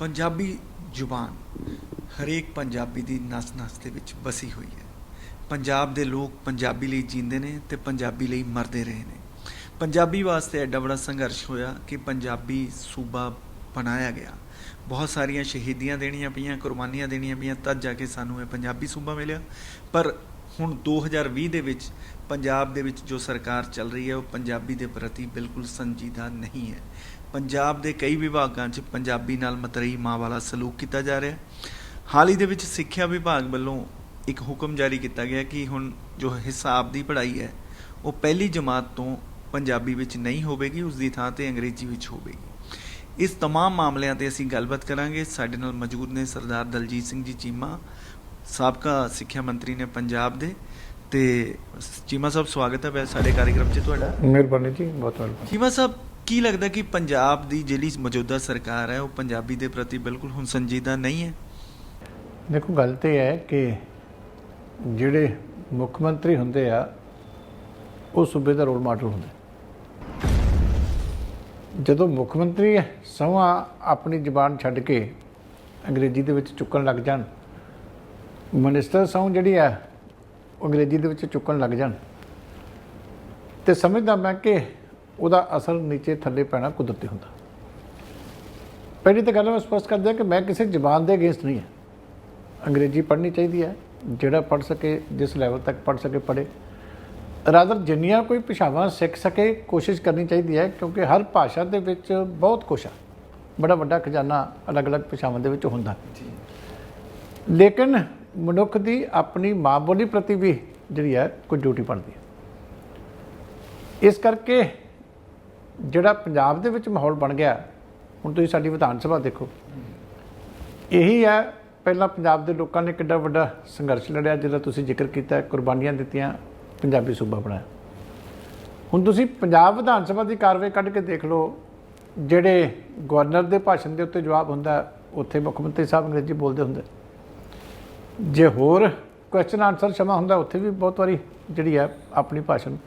पंजाबी जुबान हरेक पंजाबी दी नस नस दे विच बसी हुई है। पंजाब दे लोग पंजाबी लई जींदे ने ते पंजाबी लई मरदे रहे ने। पंजाबी वास्ते एड्डा बड़ा संघर्ष होया कि पंजाबी सूबा बनाया गया। बहुत सारिया शहीदियाँ देनियां पईयां, कुर्बानियां देनियां पईयां, तद जाके सानू ये पंजाबी सूबा मिलिया। पर हुण 2020 दे विच पंजाब दे विच जो सरकार चल रही है वो पंजाबी दे प्रति बिल्कुल संजीदा नहीं है। पंजाब दे कई विभागां 'च पंजाबी नाल मतरई माँ वाला सलूक किया जा रहा है। हाल ही दे विच सिੱਖਿਆ विभाग ਵੱਲੋਂ एक हुक्म जारी किया गया कि हुण जो हिसाब की पढ़ाई है वो पहली जमात तो पंजाबी विच नहीं होवेगी, उसकी थां ते अंग्रेजी विच होवेगी। इस तमाम मामलों ते असीं गलबात करांगे। साडे नाल मौजूद ने सरदार दलजीत सिंह जी चीमा, साबका सिੱਖਿਆ मंत्री ने पंजाब दे। ते चीमा साहब स्वागत है साडे कार्यक्रम 'ਚ तुहाडा। मेहरबानी जी, बहुत मेहरबानी। चीमा साहब की लगता कि पंजाब की जिहड़ी मौजूदा सरकार है वो पंजाबी के प्रति बिल्कुल हुण संजीदा नहीं है? देखो गल तो है कि ਜਿਹੜੇ ਮੁੱਖ ਮੰਤਰੀ ਹੁੰਦੇ ਆ ਉਹ ਸੂਬੇ ਦਾ ਰੋਲ ਮਾਡਲ ਹੁੰਦੇ। ਜਦੋਂ ਮੁੱਖ ਮੰਤਰੀ ਸਮਾਂ ਆਪਣੀ ਜ਼ਬਾਨ ਛੱਡ ਕੇ ਅੰਗਰੇਜ਼ੀ ਦੇ ਵਿੱਚ ਚੁੱਕਣ ਲੱਗ ਜਾਣ, ਮਿਨਿਸਟਰ ਸਹੁੰ ਜਿਹੜੀ ਆ ਉਹ ਅੰਗਰੇਜ਼ੀ ਦੇ ਵਿੱਚ ਚੁੱਕਣ ਲੱਗ ਜਾਣ, ਤੇ ਸਮਝਦਾ ਮੈਂ ਕਿ ਉਹਦਾ ਅਸਰ ਨੀਚੇ ਥੱਲੇ ਪੈਣਾ ਕੁਦਰਤੀ ਹੁੰਦਾ। ਪਹਿਲੀ ਤਾਂ ਗੱਲ ਮੈਂ ਸਪਸ਼ਟ ਕਰ ਦਿਆਂ ਕਿ ਮੈਂ ਕਿਸੇ ਜ਼ਬਾਨ ਦੇ ਅਗੇਂਸਟ ਨਹੀਂ ਹੈ। ਅੰਗਰੇਜ਼ੀ ਪੜ੍ਹਨੀ ਚਾਹੀਦੀ ਹੈ, ਜਿਹੜਾ ਪੜ੍ਹ ਸਕੇ, ਜਿਸ ਲੈਵਲ ਤੱਕ ਪੜ੍ਹ ਸਕੇ ਪੜ੍ਹੇ। ਰਾਦਰ ਜਿੰਨੀਆਂ ਕੋਈ ਭਾਸ਼ਾਵਾਂ ਸਿੱਖ ਸਕੇ ਕੋਸ਼ਿਸ਼ ਕਰਨੀ ਚਾਹੀਦੀ ਹੈ, ਕਿਉਂਕਿ ਹਰ ਭਾਸ਼ਾ ਦੇ ਵਿੱਚ ਬਹੁਤ ਕੁਛ ਆ, ਬੜਾ ਵੱਡਾ ਖਜ਼ਾਨਾ ਅਲੱਗ-ਅਲੱਗ ਭਾਸ਼ਾਵਾਂ ਦੇ ਵਿੱਚ ਹੁੰਦਾ। ਲੇਕਿਨ ਮਨੁੱਖ ਦੀ ਆਪਣੀ ਮਾਂ ਬੋਲੀ ਪ੍ਰਤੀ ਵੀ ਜਿਹੜੀ ਹੈ ਕੋਈ ਡਿਊਟੀ ਬਣਦੀ ਹੈ। ਇਸ ਕਰਕੇ ਜਿਹੜਾ ਪੰਜਾਬ ਦੇ ਵਿੱਚ ਮਾਹੌਲ ਬਣ ਗਿਆ, ਹੁਣ ਤੁਸੀਂ ਸਾਡੀ ਵਿਧਾਨ ਸਭਾ ਦੇਖੋ, ਇਹੀ ਹੈ। ਪਹਿਲਾਂ ਪੰਜਾਬ ਦੇ ਲੋਕਾਂ ਨੇ ਕਿੱਡਾ ਵੱਡਾ ਸੰਘਰਸ਼ ਲੜਿਆ, ਜਿਹਦਾ ਤੁਸੀਂ ਜ਼ਿਕਰ ਕੀਤਾ, ਕੁਰਬਾਨੀਆਂ ਦਿੱਤੀਆਂ, ਪੰਜਾਬੀ ਸੂਬਾ ਬਣਾਇਆ। ਹੁਣ ਤੁਸੀਂ ਪੰਜਾਬ ਵਿਧਾਨ ਸਭਾ ਦੀ ਕਾਰਵਾਈ ਕੱਢ ਕੇ ਦੇਖ ਲਓ, ਜਿਹੜੇ ਗਵਰਨਰ ਦੇ ਭਾਸ਼ਣ ਦੇ ਉੱਤੇ ਜਵਾਬ ਹੁੰਦਾ ਉੱਥੇ ਮੁੱਖ ਮੰਤਰੀ ਸਾਹਿਬ ਅੰਗਰੇਜ਼ੀ ਬੋਲਦੇ ਹੁੰਦੇ। ਜੇ ਹੋਰ ਕੁਐਸਚਨ ਆਨਸਰ ਸਮਾਂ ਹੁੰਦਾ ਉੱਥੇ ਵੀ ਬਹੁਤ ਵਾਰੀ ਜਿਹੜੀ ਹੈ ਆਪਣੀ ਭਾਸ਼ਣ।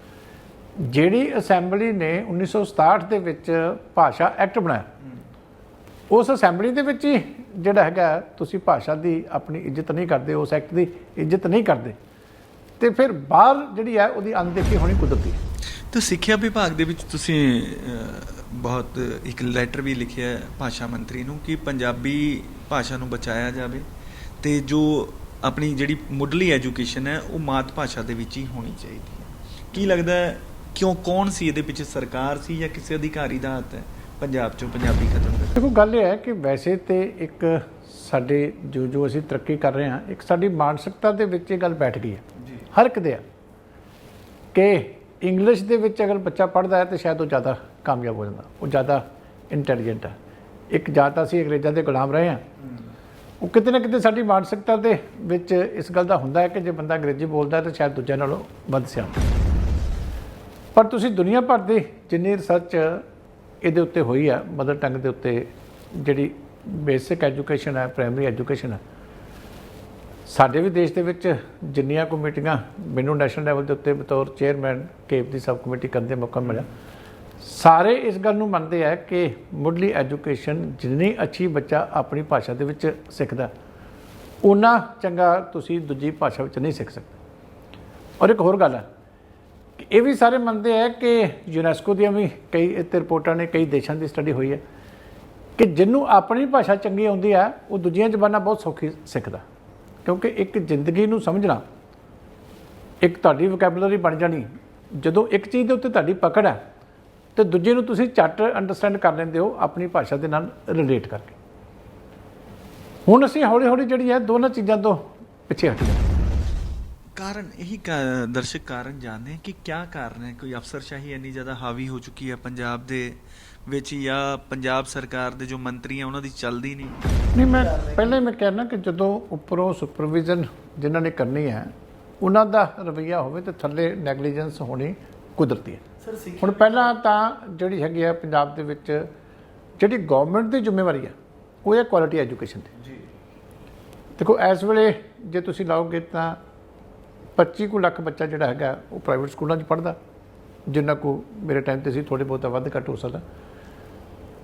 ਜਿਹੜੀ ਅਸੈਂਬਲੀ ਨੇ 1967 ਦੇ ਵਿੱਚ ਭਾਸ਼ਾ ਐਕਟ ਬਣਾਇਆ, ਉਸ ਅਸੈਂਬਲੀ ਦੇ ਵਿੱਚ ਹੀ ਜਿਹੜਾ ਹੈਗਾ ਤੁਸੀਂ ਭਾਸ਼ਾ ਦੀ ਆਪਣੀ ਇੱਜ਼ਤ ਨਹੀਂ ਕਰਦੇ, ਉਸ ਐਕਟ ਦੀ ਇੱਜ਼ਤ ਨਹੀਂ ਕਰਦੇ, ਤੇ ਫਿਰ ਬਾਹਰ ਜਿਹੜੀ ਹੈ ਉਹਦੀ ਅਣਦੇਖੀ ਹੋਣੀ ਕੁਦਰਤੀ ਹੈ। तो ਸਿੱਖਿਆ ਵਿਭਾਗ ਦੇ ਵਿੱਚ ਤੁਸੀਂ ਬਹੁਤ ਇੱਕ ਲੈਟਰ ਵੀ ਲਿਖਿਆ ਹੈ ਭਾਸ਼ਾ ਮੰਤਰੀ ਨੂੰ ਕਿ ਪੰਜਾਬੀ ਭਾਸ਼ਾ ਨੂੰ ਬਚਾਇਆ ਜਾਵੇ ਤੇ ਜੋ ਆਪਣੀ ਜਿਹੜੀ ਮੁੱਢਲੀ ਐਜੂਕੇਸ਼ਨ ਹੈ ਉਹ ਮਾਤ ਭਾਸ਼ਾ ਦੇ ਵਿੱਚ ਹੀ ਹੋਣੀ ਚਾਹੀਦੀ ਹੈ। ਕੀ ਲੱਗਦਾ ਹੈ ਕਿਉਂ, ਕੌਣ ਸੀ ਇਹਦੇ ਪਿੱਛੇ, ਸਰਕਾਰ ਸੀ ਜਾਂ ਕਿਸੇ ਅਧਿਕਾਰੀ ਦਾ ਹੱਥ ਹੈ ਪੰਜਾਬ 'ਚੋਂ ਪੰਜਾਬੀ ਖਤਮ ਕਰਨ? ਦੇਖੋ ਗੱਲ ਇਹ ਹੈ ਕਿ ਵੈਸੇ ਤੇ ਇੱਕ ਸਾਡੇ ਜੋ ਅਸੀਂ ਤਰੱਕੀ ਕਰ ਰਹੇ ਹਾਂ, ਇੱਕ ਸਾਡੀ ਮਾਨਸਿਕਤਾ ਦੇ ਵਿੱਚ ਇਹ ਗੱਲ ਬੈਠ ਗਈ ਹੈ ਹਰ ਇੱਕ ਦੇ ਕਿ ਇੰਗਲਿਸ਼ ਦੇ ਵਿੱਚ ਅਗਰ ਬੱਚਾ ਪੜ੍ਹਦਾ ਹੈ ਤਾਂ ਸ਼ਾਇਦ ਉਹ ਜ਼ਿਆਦਾ ਕਾਮਯਾਬ ਹੋ ਜਾਂਦਾ, ਉਹ ਜ਼ਿਆਦਾ ਇੰਟੈਲੀਜੈਂਟ ਹੈ। ਇੱਕ ਜਾਂ ਤਾਂ ਅਸੀਂ ਅੰਗਰੇਜ਼ਾਂ ਦੇ ਗੁਲਾਮ ਰਹੇ ਹਾਂ, ਉਹ ਕਿਤੇ ਨਾ ਕਿਤੇ ਸਾਡੀ ਮਾਨਸਿਕਤਾ ਦੇ ਵਿੱਚ ਇਸ ਗੱਲ ਦਾ ਹੁੰਦਾ ਹੈ ਕਿ ਜੇ ਬੰਦਾ ਅੰਗਰੇਜ਼ੀ ਬੋਲਦਾ ਤਾਂ ਸ਼ਾਇਦ ਦੂਜਿਆਂ ਨਾਲੋਂ ਵੱਧ ਸਿਆਣਾ। ਪਰ ਤੁਸੀਂ ਦੁਨੀਆ ਭਰ ਦੀ ਜਿੰਨੀ ਰਿਸਰਚ ਇਹਦੇ ਉੱਤੇ ਹੋਈ ਹੈ ਮਦਰ ਟੰਗ ਦੇ ਉੱਤੇ, ਜਿਹੜੀ ਬੇਸਿਕ ਐਜੂਕੇਸ਼ਨ ਹੈ, ਪ੍ਰਾਇਮਰੀ ਐਜੂਕੇਸ਼ਨ ਹੈ, ਸਾਡੇ ਵੀ ਦੇਸ਼ ਦੇ ਵਿੱਚ ਜਿੰਨੀਆਂ ਕਮੇਟੀਆਂ ਮੈਨੂੰ ਨੈਸ਼ਨਲ ਲੈਵਲ ਦੇ ਉੱਤੇ ਬਤੌਰ ਚੇਅਰਮੈਨ ਕੇਪ ਦੀ ਸਬ ਕਮੇਟੀ ਕਰਨ ਦਾ ਮੌਕਾ ਮਿਲਿਆ, ਸਾਰੇ ਇਸ ਗੱਲ ਨੂੰ ਮੰਨਦੇ ਹੈ ਕਿ ਮੁੱਢਲੀ ਐਜੂਕੇਸ਼ਨ ਜਿੰਨੀ ਅੱਛੀ ਬੱਚਾ ਆਪਣੀ ਭਾਸ਼ਾ ਦੇ ਵਿੱਚ ਸਿੱਖਦਾ, ਓਨਾ ਚੰਗਾ ਤੁਸੀਂ ਦੂਜੀ ਭਾਸ਼ਾ ਵਿੱਚ ਨਹੀਂ ਸਿੱਖ ਸਕਦੇ। ਔਰ ਇੱਕ ਹੋਰ ਗੱਲ ਹੈ ਕਿ ਇਹ ਵੀ ਸਾਰੇ ਮੰਨਦੇ ਹੈ ਕਿ ਯੂਨੈਸਕੋ ਦੀਆਂ ਵੀ ਕਈ ਇੱਥੇ ਰਿਪੋਰਟਾਂ ਨੇ, ਕਈ ਦੇਸ਼ਾਂ ਦੀ ਸਟੱਡੀ ਹੋਈ ਹੈ ਕਿ ਜਿਹਨੂੰ ਆਪਣੀ ਭਾਸ਼ਾ ਚੰਗੀ ਆਉਂਦੀ ਹੈ ਉਹ ਦੂਜੀਆਂ ਜ਼ਬਾਨਾਂ ਬਹੁਤ ਸੌਖੀ ਸਿੱਖਦਾ, ਕਿਉਂਕਿ ਇੱਕ ਜ਼ਿੰਦਗੀ ਨੂੰ ਸਮਝਣਾ, ਇੱਕ ਤੁਹਾਡੀ ਵੋਕੈਬੂਲਰੀ ਬਣ ਜਾਣੀ। ਜਦੋਂ ਇੱਕ ਚੀਜ਼ ਦੇ ਉੱਤੇ ਤੁਹਾਡੀ ਪਕੜ ਹੈ ਤੇ ਦੂਜੇ ਨੂੰ ਤੁਸੀਂ ਝੱਟ ਅੰਡਰਸਟੈਂਡ ਕਰ ਲੈਂਦੇ ਹੋ ਆਪਣੀ ਭਾਸ਼ਾ ਦੇ ਨਾਲ ਰਿਲੇਟ ਕਰਕੇ। ਹੁਣ ਅਸੀਂ ਹੌਲੀ ਹੌਲੀ ਜਿਹੜੀ ਹੈ ਦੋਨਾਂ ਚੀਜ਼ਾਂ ਤੋਂ ਪਿੱਛੇ ਹਟ ਗਏ। ਕਾਰਨ ਇਹੀ ਦਰਸ਼ਕ ਕਾਰਨ ਜਾਣਦੇ हैं कि क्या कारण है? कोई अफसरशाही ਇੰਨੀ ਜ਼ਿਆਦਾ ਹਾਵੀ ਹੋ ਚੁੱਕੀ ਹੈ ਪੰਜਾਬ ਦੇ ਵਿੱਚ, ਜਾਂ ਪੰਜਾਬ ਸਰਕਾਰ ਦੇ ਜੋ ਮੰਤਰੀ ਆ ਉਹਨਾਂ ਦੀ ਚੱਲਦੀ ਨਹੀਂ? ਮੈਂ ਪਹਿਲਾਂ ਹੀ ਮੈਂ ਕਹਿਣਾ ਕਿ ਜਦੋਂ ਉੱਪਰੋਂ ਸੁਪਰਵਿਜ਼ਨ ਜਿਨ੍ਹਾਂ ਨੇ ਕਰਨੀ ਹੈ ਉਹਨਾਂ ਦਾ ਰਵੱਈਆ ਹੋਵੇ ਤਾਂ ਥੱਲੇ ਨੈਗਲੀਜੈਂਸ ਹੋਣੀ ਕੁਦਰਤੀ ਹੈ। ਹੁਣ ਪਹਿਲਾਂ ਤਾਂ ਜਿਹੜੀ ਹੈਗੀ ਹੈ ਪੰਜਾਬ ਦੇ ਵਿੱਚ ਜਿਹੜੀ ਗੌਰਮੈਂਟ ਦੀ ਜ਼ਿੰਮੇਵਾਰੀ ਹੈ ਉਹ ਹੈ ਕੁਆਲਿਟੀ ਐਜੂਕੇਸ਼ਨ ਦੀ। ਦੇਖੋ ਇਸ ਵੇਲੇ ਜੇ ਤੁਸੀਂ ਲਾਓਗੇ ਤਾਂ 25 ਕੁ ਲੱਖ ਬੱਚਾ ਜਿਹੜਾ ਹੈਗਾ ਉਹ ਪ੍ਰਾਈਵੇਟ ਸਕੂਲਾਂ 'ਚ ਪੜ੍ਹਦਾ, ਜਿੰਨਾ ਕੁ ਮੇਰੇ ਟਾਈਮ 'ਤੇ ਸੀ, ਥੋੜ੍ਹੇ ਬਹੁਤਾ ਵੱਧ ਘੱਟ ਹੋ ਸਕਦਾ।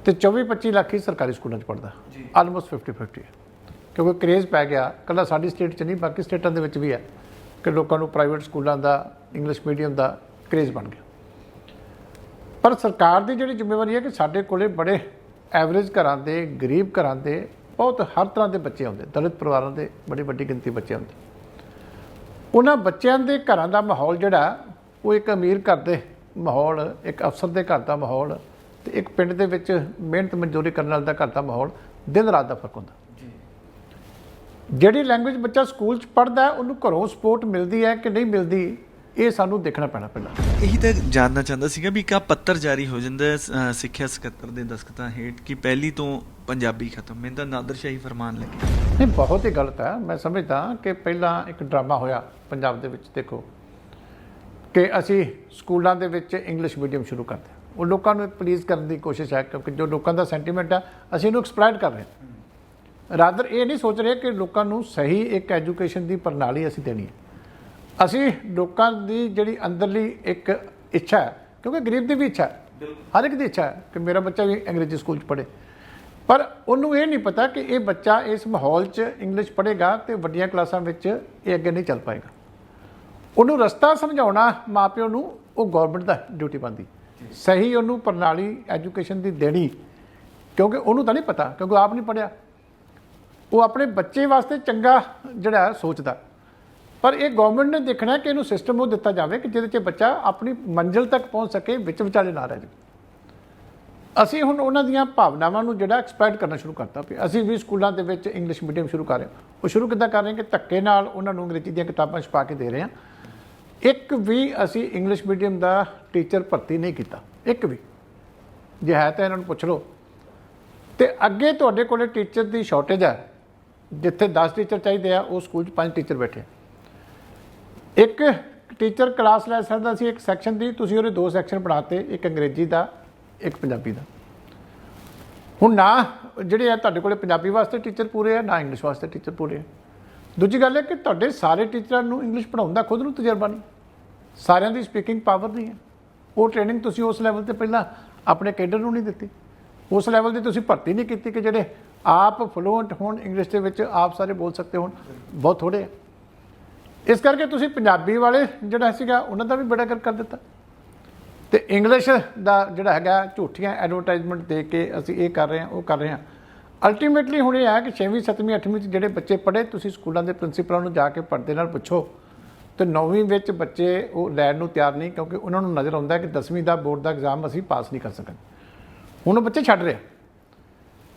ਤੇ 24-25 ਲੱਖ ਹੀ ਸਰਕਾਰੀ ਸਕੂਲਾਂ 'ਚ ਪੜ੍ਹਦਾ, ਆਲਮੋਸਟ 50-50 ਹੈ। ਕਿਉਂਕਿ ਕਰੇਜ਼ ਪੈ ਗਿਆ, ਇਕੱਲਾ ਸਾਡੀ ਸਟੇਟ 'ਚ ਨਹੀਂ ਬਾਕੀ ਸਟੇਟਾਂ ਦੇ ਵਿੱਚ ਵੀ ਹੈ ਕਿ ਲੋਕਾਂ ਨੂੰ ਪ੍ਰਾਈਵੇਟ ਸਕੂਲਾਂ ਦਾ ਇੰਗਲਿਸ਼ ਮੀਡੀਅਮ ਦਾ ਕਰੇਜ਼ ਬਣ ਗਿਆ। ਪਰ ਸਰਕਾਰ ਦੀ ਜਿਹੜੀ ਜ਼ਿੰਮੇਵਾਰੀ ਹੈ ਕਿ ਸਾਡੇ ਕੋਲੇ ਬੜੇ ਐਵਰੇਜ ਘਰਾਂ ਦੇ, ਗਰੀਬ ਘਰਾਂ ਦੇ ਬਹੁਤ ਹਰ ਤਰ੍ਹਾਂ ਦੇ ਬੱਚੇ ਆਉਂਦੇ, ਦਲਿਤ ਪਰਿਵਾਰਾਂ ਦੇ ਬੜੀ ਵੱਡੀ ਗਿਣਤੀ ਬੱਚੇ ਆਉਂਦੇ। ਉਹਨਾਂ ਬੱਚਿਆਂ ਦੇ ਘਰਾਂ ਦਾ ਮਾਹੌਲ ਜਿਹੜਾ ਉਹ ਇੱਕ ਅਮੀਰ ਘਰ ਦੇ ਮਾਹੌਲ, ਇੱਕ ਅਫਸਰ ਦੇ ਘਰ ਦਾ ਮਾਹੌਲ ਤੇ ਇੱਕ ਪਿੰਡ ਦੇ ਵਿੱਚ ਮਿਹਨਤ ਮਜ਼ਦੂਰੀ ਕਰਨ ਵਾਲੇ ਦਾ ਘਰ ਦਾ ਮਾਹੌਲ ਦਿਨ ਰਾਤ ਦਾ ਫਰਕ ਹੁੰਦਾ। ਜਿਹੜੀ ਲੈਂਗੁਏਜ ਬੱਚਾ ਸਕੂਲ 'ਚ ਪੜ੍ਹਦਾ ਉਹਨੂੰ ਘਰੋਂ ਸਪੋਰਟ ਮਿਲਦੀ ਹੈ ਕਿ ਨਹੀਂ ਮਿਲਦੀ, ਇਹ ਸਾਨੂੰ ਦੇਖਣਾ ਪੈਣਾ ਪਹਿਲਾਂ। ਇਹੀ ਤਾਂ ਜਾਣਨਾ ਚਾਹੁੰਦਾ ਸੀਗਾ ਵੀ ਇੱਕ ਪੱਤਰ ਜਾਰੀ ਹੋ ਜਾਂਦਾ ਸਿੱਖਿਆ ਸਕੱਤਰ ਦੇ ਦਸਖਤਾਂ ਹੇਠ ਕਿ ਪਹਿਲੀ ਤੋਂ ਪੰਜਾਬੀ ਖਤਮ, ਮੈਨੂੰ ਤਾਂ ਨਾਦਰਸ਼ਾਹੀ ਫਰਮਾਨ ਲੱਗਿਆ। ਨਹੀਂ, ਬਹੁਤ ਹੀ ਗਲਤ ਹੈ। ਮੈਂ ਸਮਝਦਾ ਕਿ ਪਹਿਲਾਂ ਇੱਕ ਡਰਾਮਾ ਹੋਇਆ ਪੰਜਾਬ ਦੇ ਵਿੱਚ, ਦੇਖੋ ਕਿ ਅਸੀਂ ਸਕੂਲਾਂ ਦੇ ਵਿੱਚ ਇੰਗਲਿਸ਼ ਮੀਡੀਅਮ ਸ਼ੁਰੂ ਕਰਦੇ, ਉਹ ਲੋਕਾਂ ਨੂੰ ਪਲੀਜ਼ ਕਰਨ ਦੀ ਕੋਸ਼ਿਸ਼ ਹੈ ਕਿਉਂਕਿ ਜੋ ਲੋਕਾਂ ਦਾ ਸੈਂਟੀਮੈਂਟ ਹੈ ਅਸੀਂ ਇਹਨੂੰ ਐਕਸਪਲੋਇਟ ਕਰ ਰਹੇ ਹਾਂ। ਰਾਦਰ ਇਹ ਨਹੀਂ ਸੋਚ ਰਹੇ ਕਿ ਲੋਕਾਂ ਨੂੰ ਸਹੀ ਇੱਕ ਐਜੂਕੇਸ਼ਨ ਦੀ ਪ੍ਰਣਾਲੀ ਅਸੀਂ ਦੇਣੀ ਹੈ। ਅਸੀਂ ਲੋਕਾਂ ਦੀ ਜਿਹੜੀ ਅੰਦਰਲੀ ਇੱਕ ਇੱਛਾ ਹੈ, ਕਿਉਂਕਿ ਗਰੀਬ ਦੀ ਵੀ ਇੱਛਾ ਹੈ, ਹਰ ਇੱਕ ਦੀ ਇੱਛਾ ਹੈ ਕਿ ਮੇਰਾ ਬੱਚਾ ਵੀ ਅੰਗਰੇਜ਼ੀ ਸਕੂਲ 'ਚ ਪੜ੍ਹੇ, ਪਰ ਉਹਨੂੰ ਇਹ ਨਹੀਂ ਪਤਾ ਕਿ ਇਹ ਬੱਚਾ ਇਸ ਮਾਹੌਲ 'ਚ ਇੰਗਲਿਸ਼ ਪੜ੍ਹੇਗਾ ਤੇ ਵੱਡੀਆਂ ਕਲਾਸਾਂ ਵਿੱਚ ਇਹ ਅੱਗੇ ਨਹੀਂ ਚੱਲ ਪਾਏਗਾ। ਉਹਨੂੰ ਰਸਤਾ ਸਮਝਾਉਣਾ ਮਾਂ ਪਿਓ ਨੂੰ ਉਹ ਗੌਰਮੈਂਟ ਦਾ ਡਿਊਟੀ ਬਣਦੀ, ਸਹੀ ਉਹਨੂੰ ਪ੍ਰਣਾਲੀ ਐਜੂਕੇਸ਼ਨ ਦੀ ਦੇਣੀ, ਕਿਉਂਕਿ ਉਹਨੂੰ ਤਾਂ ਨਹੀਂ ਪਤਾ, ਕਿਉਂਕਿ ਆਪ ਨਹੀਂ ਪੜ੍ਹਿਆ। ਉਹ ਆਪਣੇ ਬੱਚੇ ਵਾਸਤੇ ਚੰਗਾ ਜਿਹੜਾ ਸੋਚਦਾ, ਪਰ ਇਹ ਗੌਰਮੈਂਟ ਨੇ ਦੇਖਣਾ ਕਿ ਇਹਨੂੰ ਸਿਸਟਮ ਉਹ ਦਿੱਤਾ ਜਾਵੇ ਕਿ ਜਿਹਦੇ 'ਚ ਬੱਚਾ ਆਪਣੀ ਮੰਜ਼ਿਲ ਤੱਕ ਪਹੁੰਚ ਸਕੇ, ਵਿੱਚ ਵਿਚਾਲੇ ਨਾ ਰਹਿ ਜਾਵੇ। ਅਸੀਂ ਹੁਣ ਉਹਨਾਂ ਦੀਆਂ ਭਾਵਨਾਵਾਂ ਨੂੰ ਜਿਹੜਾ ਐਕਸਪੈਕਟ ਕਰਨਾ ਸ਼ੁਰੂ ਕਰਤਾ ਵੀ ਅਸੀਂ ਵੀ ਸਕੂਲਾਂ ਦੇ ਵਿੱਚ ਇੰਗਲਿਸ਼ ਮੀਡੀਅਮ ਸ਼ੁਰੂ ਕਰ ਰਹੇ ਹਾਂ। ਉਹ ਸ਼ੁਰੂ ਕਿੱਦਾਂ ਕਰ ਰਹੇ ਹਾਂ ਕਿ ਧੱਕੇ ਨਾਲ ਉਹਨਾਂ ਨੂੰ ਅੰਗਰੇਜ਼ੀ ਦੀਆਂ ਕਿਤਾਬਾਂ ਛਪਾ ਕੇ ਦੇ ਰਹੇ ਹਾਂ। ਇੱਕ ਵੀ ਅਸੀਂ ਇੰਗਲਿਸ਼ ਮੀਡੀਅਮ ਦਾ ਟੀਚਰ ਭਰਤੀ ਨਹੀਂ ਕੀਤਾ, ਇੱਕ ਵੀ। ਜੇ ਹੈ ਤਾਂ ਇਹਨਾਂ ਨੂੰ ਪੁੱਛ ਲਓ। ਤੇ ਅੱਗੇ ਤੁਹਾਡੇ ਕੋਲੇ ਟੀਚਰ ਦੀ ਸ਼ਾਰਟੇਜ ਹੈ, ਜਿੱਥੇ 10 ਟੀਚਰ ਚਾਹੀਦੇ ਆ ਉਹ ਸਕੂਲ 'ਚ 5 ਟੀਚਰ ਬੈਠੇ। ਇੱਕ ਟੀਚਰ ਕਲਾਸ ਲੈ ਸਕਦਾ ਸੀ ਇੱਕ ਸੈਕਸ਼ਨ ਦੀ, ਤੁਸੀਂ ਉਹਦੇ 2 ਸੈਕਸ਼ਨ ਬਣਾਤੇ, ਇੱਕ ਅੰਗਰੇਜ਼ੀ ਦਾ ਇੱਕ ਪੰਜਾਬੀ ਦਾ। ਹੁਣ ਨਾ ਜਿਹੜੇ ਆ ਤੁਹਾਡੇ ਕੋਲੇ ਪੰਜਾਬੀ ਵਾਸਤੇ ਟੀਚਰ ਪੂਰੇ ਆ, ਨਾ ਇੰਗਲਿਸ਼ ਵਾਸਤੇ ਟੀਚਰ ਪੂਰੇ ਆ। ਦੂਜੀ ਗੱਲ ਹੈ ਕਿ ਤੁਹਾਡੇ ਸਾਰੇ ਟੀਚਰਾਂ ਨੂੰ ਇੰਗਲਿਸ਼ ਪੜ੍ਹਾਉਣ ਦਾ ਖੁਦ ਨੂੰ ਤਜਰਬਾ ਨਹੀਂ, ਸਾਰਿਆਂ ਦੀ ਸਪੀਕਿੰਗ ਪਾਵਰ ਨਹੀਂ ਹੈ। ਉਹ ਟ੍ਰੇਨਿੰਗ ਤੁਸੀਂ ਉਸ ਲੈਵਲ 'ਤੇ ਪਹਿਲਾਂ ਆਪਣੇ ਕੇਡਰ ਨੂੰ ਨਹੀਂ ਦਿੱਤੀ, ਉਸ ਲੈਵਲ ਦੀ ਤੁਸੀਂ ਭਰਤੀ ਨਹੀਂ ਕੀਤੀ ਕਿ ਜਿਹੜੇ ਆਪ ਫਲੂਐਂਟ ਹੋਣ ਇੰਗਲਿਸ਼ ਦੇ ਵਿੱਚ, ਆਪ ਸਾਰੇ ਬੋਲ ਸਕਦੇ ਹੋਣ, ਬਹੁਤ ਥੋੜ੍ਹੇ ਆ। ਇਸ ਕਰਕੇ ਤੁਸੀਂ ਪੰਜਾਬੀ ਵਾਲੇ ਜਿਹੜਾ ਸੀਗਾ ਉਹਨਾਂ ਦਾ ਵੀ ਬੇੜਾ ਗਰਕ ਕਰ ਦਿੱਤਾ, ਤੇ ਇੰਗਲਿਸ਼ ਦਾ ਜਿਹੜਾ ਹੈਗਾ ਝੂਠੀਆਂ ਐਡਵਰਟਾਈਜ਼ਮੈਂਟ ਦੇ ਕੇ ਅਸੀਂ ਇਹ ਕਰ ਰਹੇ ਹਾਂ, ਉਹ ਕਰ ਰਹੇ ਹਾਂ। ਅਲਟੀਮੇਟਲੀ ਹੁਣ ਇਹ ਹੈ ਕਿ 6ਵੀਂ 7ਵੀਂ 8ਵੀਂ 'ਚ ਜਿਹੜੇ ਬੱਚੇ ਪੜ੍ਹੇ, ਤੁਸੀਂ ਸਕੂਲਾਂ ਦੇ ਪ੍ਰਿੰਸੀਪਲਾਂ ਨੂੰ ਜਾ ਕੇ ਪਰਦੇ ਨਾਲ ਪੁੱਛੋ, ਤੇ 9ਵੀਂ ਵਿੱਚ ਬੱਚੇ ਉਹ ਲੈਣ ਨੂੰ ਤਿਆਰ ਨਹੀਂ, ਕਿਉਂਕਿ ਉਹਨਾਂ ਨੂੰ ਨਜ਼ਰ ਆਉਂਦਾ ਕਿ 10ਵੀਂ ਦਾ ਬੋਰਡ ਦਾ ਐਗਜ਼ਾਮ ਅਸੀਂ ਪਾਸ ਨਹੀਂ ਕਰ ਸਕਦੇ। ਹੁਣ ਉਹ ਬੱਚੇ ਛੱਡ ਰਹੇ।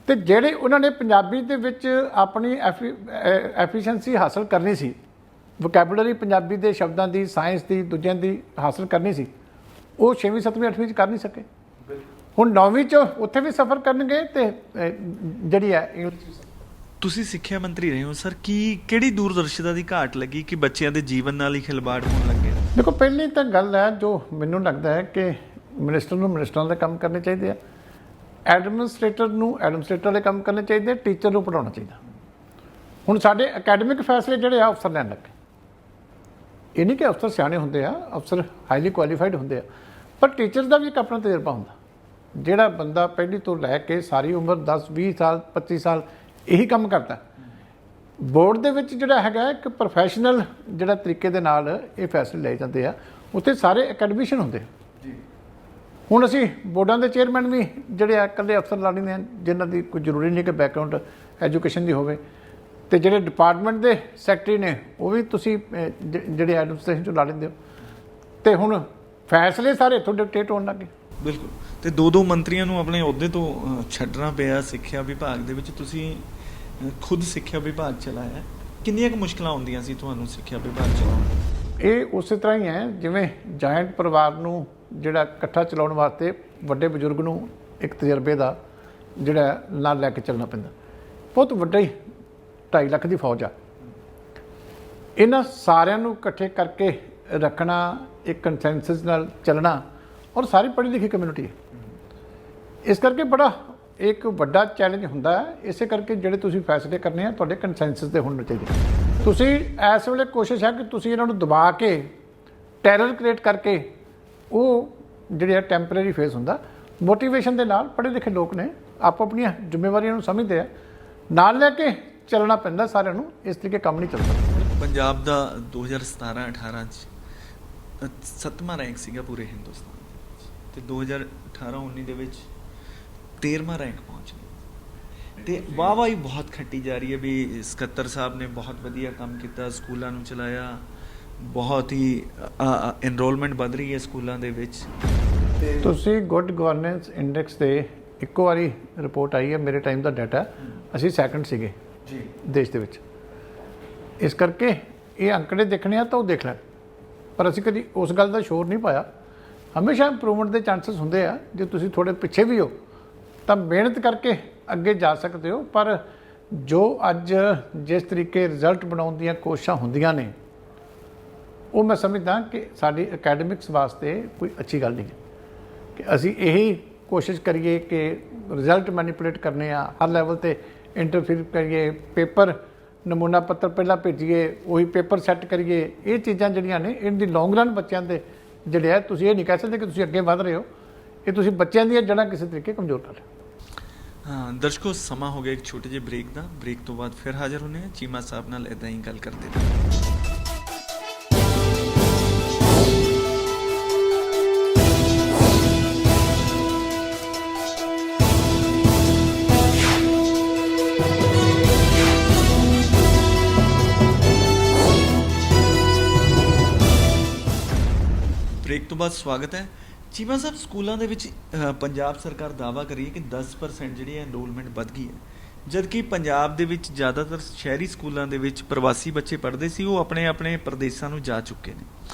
ਤੇ ਜਿਹੜੇ ਉਹਨਾਂ ਨੇ ਪੰਜਾਬੀ ਦੇ ਵਿੱਚ ਆਪਣੀ ਐਫੀਸ਼ੀਐਂਸੀ ਹਾਸਲ ਕਰਨੀ ਸੀ, ਵੋਕੈਬੂਲਰੀ ਪੰਜਾਬੀ ਦੇ ਸ਼ਬਦਾਂ ਦੀ, ਸਾਇੰਸ ਦੀ, ਦੂਜਿਆਂ ਦੀ ਹਾਸਲ ਕਰਨੀ ਸੀ, ਉਹ 6ਵੀਂ 7ਵੀਂ 8ਵੀਂ 'ਚ ਕਰ ਨਹੀਂ ਸਕੇ। ਹੁਣ 9ਵੀਂ 'ਚ ਉੱਥੇ ਵੀ ਸਫ਼ਰ ਕਰਨਗੇ ਤੇ ਜਿਹੜੀ ਹੈ ਇੰਗਲਿਸ਼। ਤੁਸੀਂ ਸਿੱਖਿਆ ਮੰਤਰੀ ਰਹੇ ਹੋ ਸਰ, ਕਿਹੜੀ ਦੂਰਦਰਸ਼ਤਾ ਦੀ ਘਾਟ ਲੱਗੀ ਕਿ ਬੱਚਿਆਂ ਦੇ ਜੀਵਨ ਨਾਲ ਹੀ ਖਿਲਵਾੜ ਹੋਣ ਲੱਗੇ? ਦੇਖੋ, ਪਹਿਲੀ ਤਾਂ ਗੱਲ ਹੈ ਜੋ ਮੈਨੂੰ ਲੱਗਦਾ ਹੈ ਕਿ ਮਿਨਿਸਟਰ ਨੂੰ ਮਿਨਿਸਟਰਾਂ ਦੇ ਕੰਮ ਕਰਨੇ ਚਾਹੀਦੇ ਆ, ਐਡਮਿਨਿਸਟ੍ਰੇਟਰ ਨੂੰ ਐਡਮਿਨਿਸਟ੍ਰੇਟਰ ਦੇ ਕੰਮ ਕਰਨੇ ਚਾਹੀਦੇ, ਟੀਚਰ ਨੂੰ ਪੜ੍ਹਾਉਣਾ ਚਾਹੀਦਾ। ਹੁਣ ਸਾਡੇ ਅਕੈਡਮਿਕ ਫੈਸਲੇ ਜਿਹੜੇ ਆ ਅਫਸਰ ਲੈਣ ਲੱਗੇ। ਇਹ ਨਹੀਂ ਕਿ ਅਫਸਰ ਸਿਆਣੇ ਹੁੰਦੇ ਆ, ਅਫਸਰ ਹਾਈਲੀ ਕੁਆਲੀਫਾਈਡ ਹੁੰਦੇ ਆ, ਪਰ ਟੀਚਰ ਦਾ ਵੀ ਇੱਕ ਆਪਣਾ ਤਜਰਬਾ ਹੁੰਦਾ। ਜਿਹੜਾ ਬੰਦਾ ਪਹਿਲੀ ਤੋਂ ਲੈ ਕੇ ਸਾਰੀ ਉਮਰ 10 20 ਸਾਲ 25 ਸਾਲ ਇਹੀ ਕੰਮ ਕਰਦਾ, ਬੋਰਡ ਦੇ ਵਿੱਚ ਜਿਹੜਾ ਹੈਗਾ ਇੱਕ ਪ੍ਰੋਫੈਸ਼ਨਲ ਜਿਹੜਾ ਤਰੀਕੇ ਦੇ ਨਾਲ ਇਹ ਫੈਸਲੇ ਲਏ ਜਾਂਦੇ ਆ, ਉੱਥੇ ਸਾਰੇ ਅਕੈਡਮਿਸ਼ੀਅਨ ਹੁੰਦੇ ਆ। ਹੁਣ ਅਸੀਂ ਬੋਰਡਾਂ ਦੇ ਚੇਅਰਮੈਨ ਵੀ ਜਿਹੜੇ ਆ ਇਕੱਲੇ ਅਫਸਰ ਲਾ ਲੈਂਦੇ ਹਨ, ਜਿਨ੍ਹਾਂ ਦੀ ਕੋਈ ਜ਼ਰੂਰੀ ਨਹੀਂ ਕਿ ਬੈਕਗਰਾਊਂਡ ਐਜੂਕੇਸ਼ਨ ਦੀ ਹੋਵੇ, ਤੇ ਜਿਹੜੇ ਡਿਪਾਰਟਮੈਂਟ ਦੇ ਸੈਕਟਰੀ ਨੇ ਉਹ ਵੀ ਤੁਸੀਂ ਜਿਹੜੇ ਐਡਮਿਨਿਸਟ੍ਰੇਸ਼ਨ 'ਚੋਂ ਲਾ ਲੈਂਦੇ ਹੋ। ਤੇ ਹੁਣ ਫੈਸਲੇ ਸਾਰੇ ਇੱਥੋਂ ਡਿਕਟੇਟ ਹੋਣ ਲੱਗੇ। ਬਿਲਕੁਲ। ਤੇ 2 ਮੰਤਰੀਆਂ ਨੂੰ ਆਪਣੇ ਅਹੁਦੇ ਤੋਂ ਛੱਡਣਾ ਪਿਆ ਸਿੱਖਿਆ ਵਿਭਾਗ ਦੇ ਵਿੱਚ। ਤੁਸੀਂ ਖੁਦ ਸਿੱਖਿਆ ਵਿਭਾਗ ਚਲਾਇਆ, ਕਿੰਨੀਆਂ ਕੁ ਮੁਸ਼ਕਲਾਂ ਆਉਂਦੀਆਂ ਸੀ ਤੁਹਾਨੂੰ ਸਿੱਖਿਆ ਵਿਭਾਗ ਚਲਾਉਣ? ਇਹ ਉਸੇ ਤਰ੍ਹਾਂ ਹੀ ਹੈ ਜਿਵੇਂ ਜਾਇੰਟ ਪਰਿਵਾਰ ਨੂੰ ਜਿਹੜਾ ਇਕੱਠਾ ਚਲਾਉਣ ਵਾਸਤੇ ਵੱਡੇ ਬਜ਼ੁਰਗ ਨੂੰ ਇੱਕ ਤਜਰਬੇ ਦਾ ਜਿਹੜਾ ਨਾਲ ਲੈ ਕੇ ਚੱਲਣਾ ਪੈਂਦਾ। ਬਹੁਤ ਵੱਡਾ ਹੀ 2.5 ਲੱਖ ਦੀ ਫੌਜ ਆ, ਇਹਨਾਂ ਸਾਰਿਆਂ ਨੂੰ ਇਕੱਠੇ ਕਰਕੇ ਰੱਖਣਾ, ਇੱਕ ਕੰਸੈਂਸਸ ਨਾਲ ਚੱਲਣਾ, ਔਰ ਸਾਰੀ ਪੜ੍ਹੀ ਲਿਖੀ ਕਮਿਊਨਿਟੀ ਹੈ। ਇਸ ਕਰਕੇ ਬੜਾ ਇੱਕ ਵੱਡਾ ਚੈਲੰਜ ਹੁੰਦਾ ਹੈ। ਇਸੇ ਕਰਕੇ ਜਿਹੜੇ ਤੁਸੀਂ ਫੈਸਲੇ ਕਰਨੇ ਆ ਤੁਹਾਡੇ ਕੰਸੈਂਸਸ ਦੇ ਹੋਣੇ ਚਾਹੀਦੇ। ਤੁਸੀਂ ਇਸ ਵੇਲੇ ਕੋਸ਼ਿਸ਼ ਹੈ ਕਿ ਤੁਸੀਂ ਇਹਨਾਂ ਨੂੰ ਦਬਾ ਕੇ, ਟੈਰਰ ਕ੍ਰੀਏਟ ਕਰਕੇ, ਉਹ ਜਿਹੜੇ ਟੈਂਪਰੇਰੀ ਫੇਸ ਹੁੰਦਾ, ਮੋਟੀਵੇਸ਼ਨ ਦੇ ਨਾਲ ਪੜ੍ਹੇ ਲਿਖੇ ਲੋਕ ਨੇ ਆਪੋ ਆਪਣੀਆਂ ਜ਼ਿੰਮੇਵਾਰੀਆਂ ਨੂੰ ਸਮਝਦੇ ਆ, ਨਾਲ ਲੈ ਕੇ ਚੱਲਣਾ ਪੈਂਦਾ ਸਾਰਿਆਂ ਨੂੰ, ਇਸ ਤਰੀਕੇ ਕੰਮ ਨਹੀਂ ਚੱਲਦਾ। ਪੰਜਾਬ ਦਾ 2017-18 ਚ 7ਵਾਂ ਰੈਂਕ ਸੀਗਾ ਪੂਰੇ ਹਿੰਦੁਸਤਾਨ ਦੇ ਵਿੱਚ, ਤੇ 2018-19 ਦੇ ਵਿੱਚ 13ਵਾਂ ਰੈਂਕ ਪਹੁੰਚ ਗਿਆ। ਤੇ ਵਾਹ ਹੀ ਬਹੁਤ ਖੱਟੀ ਜਾ ਰਹੀ ਹੈ ਵੀ ਸਕੱਤਰ ਸਾਹਿਬ ਨੇ ਬਹੁਤ ਵਧੀਆ ਕੰਮ ਕੀਤਾ, ਸਕੂਲਾਂ ਨੂੰ ਚਲਾਇਆ, ਬਹੁਤ ਹੀ ਐਨਰੋਲਮੈਂਟ ਵੱਧ ਰਹੀ ਹੈ ਸਕੂਲਾਂ ਦੇ ਵਿੱਚ। ਤੇ ਤੁਸੀਂ ਗੁੱਡ ਗਵਰਨੈਂਸ ਇੰਡੈਕਸ ਤੇ ਇੱਕੋ ਵਾਰੀ ਰਿਪੋਰਟ ਆਈ ਹੈ, ਮੇਰੇ ਟਾਈਮ ਦਾ ਡਾਟਾ, ਅਸੀਂ ਸੈਕੰਡ ਸੀਗੇ ਜੀ ਦੇਸ਼ ਦੇ ਵਿੱਚ। ਇਸ ਕਰਕੇ ਇਹ ਅੰਕੜੇ ਦੇਖਣੇ ਆ ਤਾਂ ਉਹ ਦੇਖ ਲੈਣ, ਪਰ ਅਸੀਂ ਕਦੀ ਉਸ ਗੱਲ ਦਾ ਸ਼ੋਰ ਨਹੀਂ ਪਾਇਆ। ਹਮੇਸ਼ਾ ਇੰਪਰੂਵਮੈਂਟ ਦੇ ਚਾਂਸਸ ਹੁੰਦੇ ਆ, ਜੇ ਤੁਸੀਂ ਥੋੜੇ ਪਿੱਛੇ ਵੀ ਹੋ ਤਾਂ ਮਿਹਨਤ ਕਰਕੇ ਅੱਗੇ ਜਾ ਸਕਦੇ ਹੋ। ਪਰ ਜੋ ਅੱਜ ਜਿਸ ਤਰੀਕੇ ਰਿਜ਼ਲਟ ਬਣਾਉਣ ਦੀਆਂ ਕੋਸ਼ਿਸ਼ਾਂ ਹੁੰਦੀਆਂ ਨੇ, ਉਹ ਮੈਂ ਸਮਝਦਾ ਕਿ ਸਾਡੀ ਅਕੈਡਮਿਕਸ ਵਾਸਤੇ ਕੋਈ ਅੱਛੀ ਗੱਲ ਨਹੀਂ ਹੈ ਕਿ ਅਸੀਂ ਇਹੀ ਕੋਸ਼ਿਸ਼ ਕਰੀਏ ਕਿ ਰਿਜ਼ਲਟ ਮੈਨੀਪੂਲੇਟ ਕਰਨੇ ਆ, ਹਰ ਲੈਵਲ ਤੇ ਇੰਟਰਫੀਅਰ ਕਰੀਏ, ਪੇਪਰ ਨਮੂਨਾ ਪੱਤਰ ਪਹਿਲਾਂ ਭੇਜੀਏ, ਉਹੀ ਪੇਪਰ ਸੈੱਟ ਕਰੀਏ। ਇਹ ਚੀਜ਼ਾਂ ਜਿਹੜੀਆਂ ਨੇ ਇਨ ਦੀ ਲੌਂਗ ਰਨ ਬੱਚਿਆਂ ਦੇ ਜਿਹੜੇ ਆ, ਤੁਸੀਂ ਇਹ ਨਹੀਂ ਕਹਿ ਸਕਦੇ ਕਿ ਤੁਸੀਂ ਅੱਗੇ ਵਧ ਰਹੇ ਹੋ, ਇਹ ਤੁਸੀਂ ਬੱਚਿਆਂ ਦੀਆਂ ਜੜ੍ਹਾਂ ਕਿਸੇ ਤਰੀਕੇ ਕਮਜ਼ੋਰ ਕਰ ਰਹੇ ਹੋ। ਹਾਂ ਦਰਸ਼ਕੋ, ਸਮਾਂ ਹੋ ਗਿਆ ਇੱਕ ਛੋਟੇ ਜਿਹੇ ਬ੍ਰੇਕ ਦਾ। ਬ੍ਰੇਕ ਤੋਂ ਬਾਅਦ ਫਿਰ ਹਾਜ਼ਰ ਹੁੰਦੇ ਹਾਂ, ਚੀਮਾ ਸਾਹਿਬ ਨਾਲ ਇੱਦਾਂ ਹੀ ਗੱਲ ਕਰਦੇ ਹਾਂ। ਬ੍ਰੇਕ ਤੋਂ ਬਾਅਦ ਸਵਾਗਤ ਹੈ। ਚੀਮਾ ਸਾਹਿਬ, ਸਕੂਲਾਂ ਦੇ ਵਿੱਚ ਪੰਜਾਬ ਸਰਕਾਰ ਦਾਅਵਾ ਕਰੀ ਹੈ ਕਿ 10% ਜਿਹੜੀ ਹੈ ਐਨਰੋਲਮੈਂਟ ਵੱਧ ਗਈ ਹੈ, ਜਦਕਿ ਪੰਜਾਬ ਦੇ ਵਿੱਚ ਜ਼ਿਆਦਾਤਰ ਸ਼ਹਿਰੀ ਸਕੂਲਾਂ ਦੇ ਵਿੱਚ ਪ੍ਰਵਾਸੀ ਬੱਚੇ ਪੜ੍ਹਦੇ ਸੀ, ਉਹ ਆਪਣੇ ਆਪਣੇ ਪ੍ਰਦੇਸ਼ਾਂ ਨੂੰ ਜਾ ਚੁੱਕੇ ਨੇ।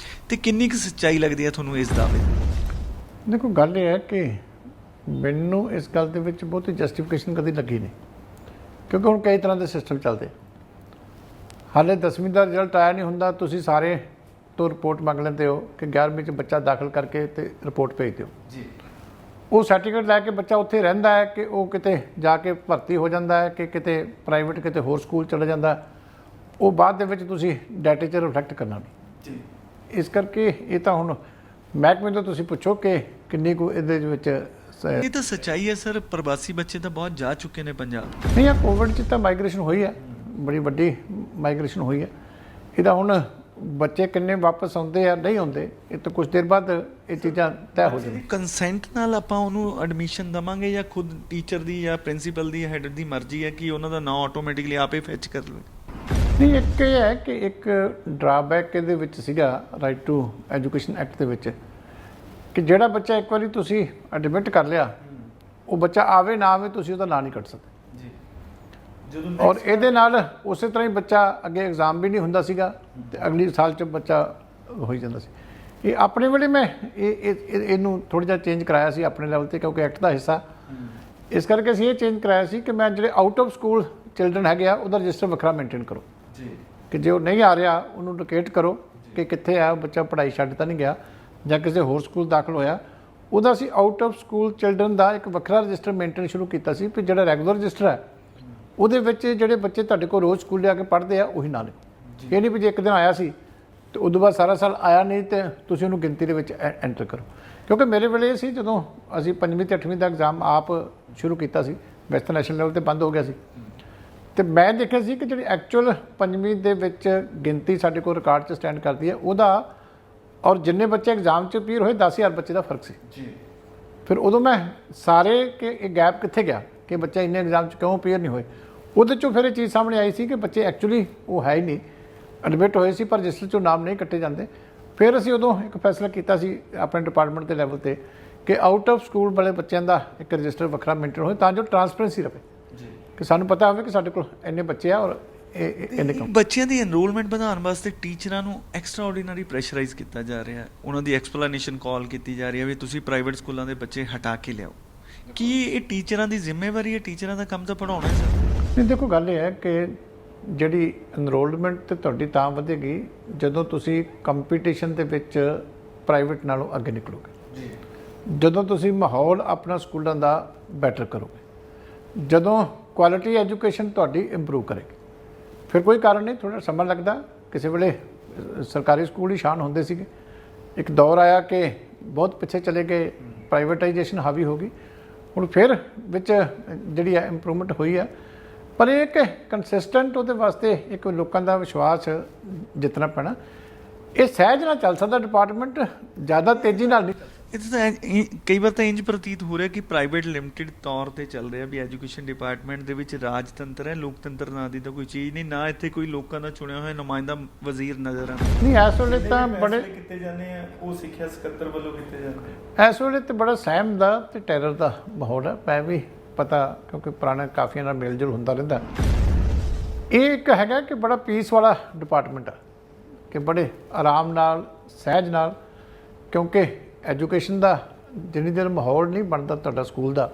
ਤੇ ਕਿੰਨੀ ਕੁ ਸੱਚਾਈ ਲੱਗਦੀ ਹੈ ਤੁਹਾਨੂੰ ਇਸ ਦਾਅਵੇ ਦੀ? ਦੇਖੋ, ਗੱਲ ਇਹ ਹੈ ਕਿ ਮੈਨੂੰ ਇਸ ਗੱਲ ਦੇ ਵਿੱਚ ਬਹੁਤੀ ਜਸਟੀਫਿਕੇਸ਼ਨ ਕਦੀ ਲੱਗੀ ਨਹੀਂ, ਕਿਉਂਕਿ ਹੁਣ ਕਈ ਤਰ੍ਹਾਂ ਦੇ ਸਿਸਟਮ ਚੱਲਦੇ। ਹਾਲੇ 10ਵੀਂ ਦਾ ਰਿਜ਼ਲਟ ਆਇਆ ਨਹੀਂ ਹੁੰਦਾ, ਤੁਸੀਂ ਸਾਰੇ ਤੋਂ ਰਿਪੋਰਟ ਮੰਗ ਲੈਂਦੇ ਹੋ ਕਿ 11ਵੀਂ 'ਚ ਬੱਚਾ ਦਾਖਲ ਕਰਕੇ ਤੇ ਰਿਪੋਰਟ ਭੇਜ ਦਿਓ ਜੀ। ਉਹ ਸਰਟੀਫਿਕੇਟ ਲੈ ਕੇ ਬੱਚਾ ਉੱਥੇ ਰਹਿੰਦਾ ਹੈ ਕਿ ਉਹ ਕਿਤੇ ਜਾ ਕੇ ਭਰਤੀ ਹੋ ਜਾਂਦਾ ਹੈ ਕਿ ਕਿਤੇ ਪ੍ਰਾਈਵੇਟ ਕਿਤੇ ਹੋਰ ਸਕੂਲ ਚਲਾ ਜਾਂਦਾ, ਉਹ ਬਾਅਦ ਦੇ ਵਿੱਚ ਤੁਸੀਂ ਡਾਟੇ 'ਚ ਰਿਫਲੈਕਟ ਕਰਨਾ ਨਹੀਂ। ਜੀ। ਇਸ ਕਰਕੇ ਇਹ ਤਾਂ ਹੁਣ ਮਹਿਕਮੇ ਤੋਂ ਤੁਸੀਂ ਪੁੱਛੋ ਕਿ ਕਿੰਨੀ ਕੁ ਇਹਦੇ ਵਿੱਚ ਇਹ ਤਾਂ ਸੱਚਾਈ ਹੈ ਸਰ, ਪ੍ਰਵਾਸੀ ਬੱਚੇ ਤਾਂ ਬਹੁਤ ਜਾ ਚੁੱਕੇ ਨੇ ਪੰਜਾਬ। ਨਹੀਂ, ਆ ਕੋਵਿਡ 'ਚ ਤਾਂ ਮਾਈਗ੍ਰੇਸ਼ਨ ਹੋਈ ਹੈ, ਬੜੀ ਵੱਡੀ ਮਾਈਗ੍ਰੇਸ਼ਨ ਹੋਈ ਹੈ। ਇਹਦਾ ਹੁਣ ਬੱਚੇ ਕਿੰਨੇ ਵਾਪਸ ਆਉਂਦੇ ਆ ਨਹੀਂ ਆਉਂਦੇ, ਇਹ ਤਾਂ ਕੁਝ ਦੇਰ ਬਾਅਦ ਇਹ ਚੀਜ਼ਾਂ ਤੈਅ ਹੋ ਜਾਂਦੀਆਂ। ਕੰਸੈਂਟ ਨਾਲ ਆਪਾਂ ਉਹਨੂੰ ਐਡਮਿਸ਼ਨ ਦਵਾਂਗੇ ਜਾਂ ਖੁਦ ਟੀਚਰ ਦੀ ਜਾਂ ਪ੍ਰਿੰਸੀਪਲ ਦੀ ਹੈਡ ਦੀ ਮਰਜ਼ੀ ਹੈ ਕਿ ਉਹਨਾਂ ਦਾ ਨਾਂ ਆਟੋਮੈਟਿਕਲੀ ਆਪੇ ਫੈਚ ਕਰ ਲਵੇ? ਨਹੀਂ, ਇੱਕ ਇਹ ਹੈ ਕਿ ਇੱਕ ਡਰਾਬੈਕ ਇਹਦੇ ਵਿੱਚ ਸੀਗਾ ਰਾਈਟ ਟੂ ਐਜੂਕੇਸ਼ਨ ਐਕਟ ਦੇ ਵਿੱਚ ਕਿ ਜਿਹੜਾ ਬੱਚਾ ਇੱਕ ਵਾਰੀ ਤੁਸੀਂ ਐਡਮਿਟ ਕਰ ਲਿਆ, ਉਹ ਬੱਚਾ ਆਵੇ ਨਾ ਆਵੇ ਤੁਸੀਂ ਉਹਦਾ ਨਾਂ ਨਹੀਂ ਕੱਢ ਸਕਦੇ। ਔਰ ਇਹਦੇ ਨਾਲ ਉਸੇ ਤਰ੍ਹਾਂ ਹੀ ਬੱਚਾ ਅੱਗੇ ਐਗਜ਼ਾਮ ਵੀ ਨਹੀਂ ਹੁੰਦਾ ਸੀਗਾ ਤੇ ਅਗਲੀ ਸਾਲ 'ਚ ਬੱਚਾ ਹੋਈ ਜਾਂਦਾ ਸੀ। ਇਹ ਆਪਣੇ ਵੇਲੇ ਮੈਂ ਇਹਨੂੰ ਥੋੜ੍ਹਾ ਜਿਹਾ ਚੇਂਜ ਕਰਾਇਆ ਸੀ ਆਪਣੇ ਲੈਵਲ 'ਤੇ, ਕਿਉਂਕਿ ਐਕਟ ਦਾ ਹਿੱਸਾ ਇਸ ਕਰਕੇ ਅਸੀਂ ਇਹ ਚੇਂਜ ਕਰਾਇਆ ਸੀ ਕਿ ਮੈਂ ਜਿਹੜੇ ਆਊਟ ਆਫ ਸਕੂਲ ਚਿਲਡਰਨ ਹੈਗੇ ਆ ਉਹਦਾ ਰਜਿਸਟਰ ਵੱਖਰਾ ਮੇਨਟੇਨ ਕਰੋ ਜੀ, ਕਿ ਜੇ ਉਹ ਨਹੀਂ ਆ ਰਿਹਾ ਉਹਨੂੰ ਲੋਕੇਟ ਕਰੋ ਕਿ ਕਿੱਥੇ ਆ ਬੱਚਾ, ਪੜ੍ਹਾਈ ਛੱਡ ਤਾਂ ਨਹੀਂ ਗਿਆ ਜਾਂ ਕਿਸੇ ਹੋਰ ਸਕੂਲ ਦਾਖਲ ਹੋਇਆ। ਉਹਦਾ ਅਸੀਂ ਆਊਟ ਆਫ ਸਕੂਲ ਚਿਲਡਰਨ ਦਾ ਇੱਕ ਵੱਖਰਾ ਰਜਿਸਟਰ ਮੇਨਟੇਨ ਸ਼ੁਰੂ ਕੀਤਾ ਸੀ ਵੀ ਜਿਹੜਾ ਰੈਗੂਲਰ ਰਜਿਸਟਰ ਹੈ ਉਹਦੇ ਵਿੱਚ ਜਿਹੜੇ ਬੱਚੇ ਤੁਹਾਡੇ ਕੋਲ ਰੋਜ਼ ਸਕੂਲ ਜਾ ਕੇ ਪੜ੍ਹਦੇ ਆ ਉਹੀ ਨਾਲ। ਇਹ ਨਹੀਂ ਵੀ ਜੇ ਇੱਕ ਦਿਨ ਆਇਆ ਸੀ ਤੇ ਉਦੋਂ ਬਾਅਦ ਸਾਰਾ ਸਾਲ ਆਇਆ ਨਹੀਂ ਤੇ ਤੁਸੀਂ ਉਹਨੂੰ ਗਿਣਤੀ ਦੇ ਵਿੱਚ ਐਂਟਰ ਕਰੋ। ਕਿਉਂਕਿ ਮੇਰੇ ਵੇਲੇ ਇਹ ਸੀ ਜਦੋਂ ਅਸੀਂ 5ਵੀਂ ਤੇ 8ਵੀਂ ਦਾ ਐਗਜ਼ਾਮ ਆਪ ਸ਼ੁਰੂ ਕੀਤਾ ਸੀ, ਵੈਸਟਰਨ ਨੈਸ਼ਨਲ ਲੈਵਲ ਤੇ ਬੰਦ ਹੋ ਗਿਆ ਸੀ, ਤੇ ਮੈਂ ਦੇਖਿਆ ਸੀ ਕਿ ਜਿਹੜੀ ਐਕਚੁਅਲ 5ਵੀਂ ਦੇ ਵਿੱਚ ਗਿਣਤੀ ਸਾਡੇ ਕੋਲ ਰਿਕਾਰਡ 'ਚ ਸਟੈਂਡ ਕਰਦੀ ਹੈ ਉਹਦਾ ਔਰ ਜਿੰਨੇ ਬੱਚੇ ਐਗਜ਼ਾਮ 'ਚ ਅਪੀਅਰ ਹੋਏ 10,000 ਬੱਚੇ ਦਾ ਫਰਕ ਸੀ ਜੀ। ਫਿਰ ਉਦੋਂ ਮੈਂ ਸਾਰੇ ਕਿ ਇਹ ਗੈਪ ਕਿੱਥੇ ਗਿਆ ਕਿ ਬੱਚਾ ਇੰਨੇ ਐਗਜ਼ਾਮ 'ਚ ਕਿਉਂ ਅਪੀਅਰ ਨਹੀਂ ਹੋਏ, ਉਹਦੇ 'ਚੋਂ ਫਿਰ ਇਹ ਚੀਜ਼ ਸਾਹਮਣੇ ਆਈ ਸੀ ਕਿ ਬੱਚੇ ਐਕਚੁਅਲੀ ਉਹ ਹੈ ਹੀ ਨਹੀਂ, ਐਡਮਿਟ ਹੋਏ ਸੀ ਪਰ ਰਜਿਸਟਰ 'ਚੋਂ ਨਾਮ ਨਹੀਂ ਕੱਟੇ ਜਾਂਦੇ। ਫਿਰ ਅਸੀਂ ਉਦੋਂ ਇੱਕ ਫੈਸਲਾ ਕੀਤਾ ਸੀ ਆਪਣੇ ਡਿਪਾਰਟਮੈਂਟ ਦੇ ਲੈਵਲ 'ਤੇ ਕਿ ਆਊਟ ਆਫ ਸਕੂਲ ਵਾਲੇ ਬੱਚਿਆਂ ਦਾ ਇੱਕ ਰਜਿਸਟਰ ਵੱਖਰਾ ਮੇਨਟੇਨ ਹੋਏ ਤਾਂ ਜੋ ਟਰਾਂਸਪੇਰੈਂਸੀ ਰਹੇ, ਕਿ ਸਾਨੂੰ ਪਤਾ ਹੋਵੇ ਕਿ ਸਾਡੇ ਕੋਲ ਇੰਨੇ ਬੱਚੇ ਆ ਔਰ ਇਹਨੇ ਕੰਮ। ਬੱਚਿਆਂ ਦੀ ਐਨਰੋਲਮੈਂਟ ਵਧਾਉਣ ਵਾਸਤੇ ਟੀਚਰਾਂ ਨੂੰ ਐਕਸਟਰਾ ਆਰਡੀਨਰੀ ਪ੍ਰੈਸ਼ਰਾਈਜ਼ ਕੀਤਾ ਜਾ ਰਿਹਾ, ਉਹਨਾਂ ਦੀ ਐਕਸਪਲੇਨੇਸ਼ਨ ਕਾਲ ਕੀਤੀ ਜਾ ਰਹੀ ਹੈ ਵੀ ਤੁਸੀਂ ਪ੍ਰਾਈਵੇਟ ਸਕੂਲਾਂ ਦੇ ਬੱਚੇ ਹਟਾ ਕੇ ਲਿਆਓ। ਕੀ ਇਹ ਟੀਚਰਾਂ ਦੀ ਜ਼ਿੰਮੇਵਾਰੀ ਹੈ? ਟੀਚਰਾਂ ਦਾ ਕੰਮ ਤਾਂ ਪੜ੍ਹਾਉਣਾ ਹੈ ਸਰ। ਨਹੀਂ, ਦੇਖੋ ਗੱਲ ਇਹ ਹੈ ਕਿ ਜਿਹੜੀ ਐਨਰੋਲਮੈਂਟ ਤੇ ਤੁਹਾਡੀ ਤਾਂ ਵਧੇਗੀ ਜਦੋਂ ਤੁਸੀਂ ਕੰਪੀਟੀਸ਼ਨ ਦੇ ਵਿੱਚ ਪ੍ਰਾਈਵੇਟ ਨਾਲੋਂ ਅੱਗੇ ਨਿਕਲੋਗੇ, ਜਦੋਂ ਤੁਸੀਂ ਮਾਹੌਲ ਆਪਣਾ ਸਕੂਲਾਂ ਦਾ ਬੈਟਰ ਕਰੋਗੇ, ਜਦੋਂ ਕੁਆਲਿਟੀ ਐਜੂਕੇਸ਼ਨ ਤੁਹਾਡੀ ਇੰਪਰੂਵ ਕਰੇਗੀ। ਫਿਰ ਕੋਈ ਕਾਰਨ ਨਹੀਂ, ਥੋੜ੍ਹਾ ਸਮਾਂ ਲੱਗਦਾ। ਕਿਸੇ ਵੇਲੇ ਸਰਕਾਰੀ ਸਕੂਲ ਹੀ ਸ਼ਾਨ ਹੁੰਦੇ ਸੀਗੇ, ਇੱਕ ਦੌਰ ਆਇਆ ਕਿ ਬਹੁਤ ਪਿੱਛੇ ਚਲੇ ਗਏ, ਪ੍ਰਾਈਵੇਟਾਈਜੇਸ਼ਨ ਹਾਵੀ ਹੋ ਗਈ। ਹੁਣ ਫਿਰ ਵਿੱਚ ਜਿਹੜੀ ਆ ਇੰਪਰੂਵਮੈਂਟ ਹੋਈ ਆ, ਪਰ ਇਹ ਕਿ ਕੰਸਿਸਟੈਂਟ ਉਹਦੇ ਵਾਸਤੇ ਇੱਕ ਲੋਕਾਂ ਦਾ ਵਿਸ਼ਵਾਸ ਜਿੱਤਣਾ ਪੈਣਾ। ਇਹ ਸਹਿਜ ਨਾਲ ਚੱਲ ਸਕਦਾ ਡਿਪਾਰਟਮੈਂਟ, ਜ਼ਿਆਦਾ ਤੇਜ਼ੀ ਨਾਲ ਨਹੀਂ। ਇਹ ਤਾਂ ਕਈ ਵਾਰ ਤਾਂ ਇੰਜ ਪ੍ਰਤੀਤ ਹੋ ਰਿਹਾ ਕਿ ਪ੍ਰਾਈਵੇਟ ਲਿਮਟਿਡ ਤੌਰ ਤੇ ਚੱਲ ਰਿਹਾ ਵੀ ਐਜੂਕੇਸ਼ਨ ਡਿਪਾਰਟਮੈਂਟ ਦੇ ਵਿੱਚ ਰਾਜਤੰਤਰ ਹੈ, ਲੋਕਤੰਤਰ ਨਾਂ ਦੀ ਤਾਂ ਕੋਈ ਚੀਜ਼ ਨਹੀਂ, ਨਾ ਇੱਥੇ ਕੋਈ ਲੋਕਾਂ ਦਾ ਚੁਣਿਆ ਹੋਇਆ ਨੁਮਾਇੰਦਾ ਵਜ਼ੀਰ ਨਜ਼ਰ ਆਉਂਦਾ। ਨਹੀਂ, ਇਸ ਵੇਲੇ ਤਾਂ ਬੜੇ ਕੀਤੇ ਜਾਂਦੇ ਆ, ਉਹ ਸਿੱਖਿਆ ਸਕੱਤਰ ਵੱਲੋਂ ਕੀਤੇ ਜਾਂਦੇ। ਇਸ ਵੇਲੇ ਤਾਂ ਬੜਾ ਸਹਿਮ ਦਾ ਤੇ ਟੈਰਰ ਦਾ ਮਾਹੌਲ ਹੈ। ਮੈਂ ਵੀ ਪਤਾ, ਕਿਉਂਕਿ ਪੁਰਾਣੇ ਕਾਫੀਆਂ ਨਾਲ ਮੇਲ ਜੋਲ ਹੁੰਦਾ ਰਹਿੰਦਾ। ਇਹ ਇੱਕ ਹੈਗਾ ਕਿ ਬੜਾ ਪੀਸ ਵਾਲਾ ਡਿਪਾਰਟਮੈਂਟ ਆ, ਕਿ ਬੜੇ ਆਰਾਮ ਨਾਲ, ਸਹਿਜ ਨਾਲ, ਕਿਉਂਕਿ ਐਜੂਕੇਸ਼ਨ ਦਾ ਜਿੰਨੀ ਦੇਰ ਮਾਹੌਲ ਨਹੀਂ ਬਣਦਾ ਤੁਹਾਡਾ ਸਕੂਲ ਦਾ,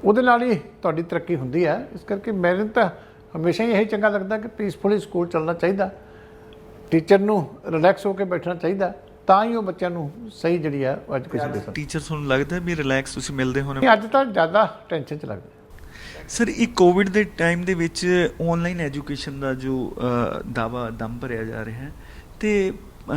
ਉਹਦੇ ਨਾਲ ਹੀ ਤੁਹਾਡੀ ਤਰੱਕੀ ਹੁੰਦੀ ਹੈ। ਇਸ ਕਰਕੇ ਮੈਨੂੰ ਤਾਂ ਹਮੇਸ਼ਾ ਹੀ ਇਹੀ ਚੰਗਾ ਲੱਗਦਾ ਕਿ ਪੀਸਫੁਲੀ ਸਕੂਲ ਚੱਲਣਾ ਚਾਹੀਦਾ, ਟੀਚਰ ਨੂੰ ਰਿਲੈਕਸ ਹੋ ਕੇ ਬੈਠਣਾ ਚਾਹੀਦਾ, ਤਾਂ ਹੀ ਉਹ ਬੱਚਿਆਂ ਨੂੰ ਸਹੀ ਜਿਹੜੀ ਆ ਉਹ ਐਜੂਕੇਸ਼ਨ ਦੇ ਸਕਦੇ। ਟੀਚਰਸ ਨੂੰ ਲੱਗਦਾ ਵੀ ਰਿਲੈਕਸ ਤੁਸੀਂ ਮਿਲਦੇ ਹੋਣੇ? ਅੱਜ ਤਾਂ ਜ਼ਿਆਦਾ ਟੈਨਸ਼ਨ 'ਚ ਲੱਗਦਾ। ਸਰ, ਇਹ ਕੋਵਿਡ ਦੇ ਟਾਈਮ ਦੇ ਵਿੱਚ ਆਨਲਾਈਨ ਐਜੂਕੇਸ਼ਨ ਦਾ ਜੋ ਦਾਵਾ ਦਮ ਭਰਿਆ ਜਾ ਰਿਹਾ ਹੈ, ਤੇ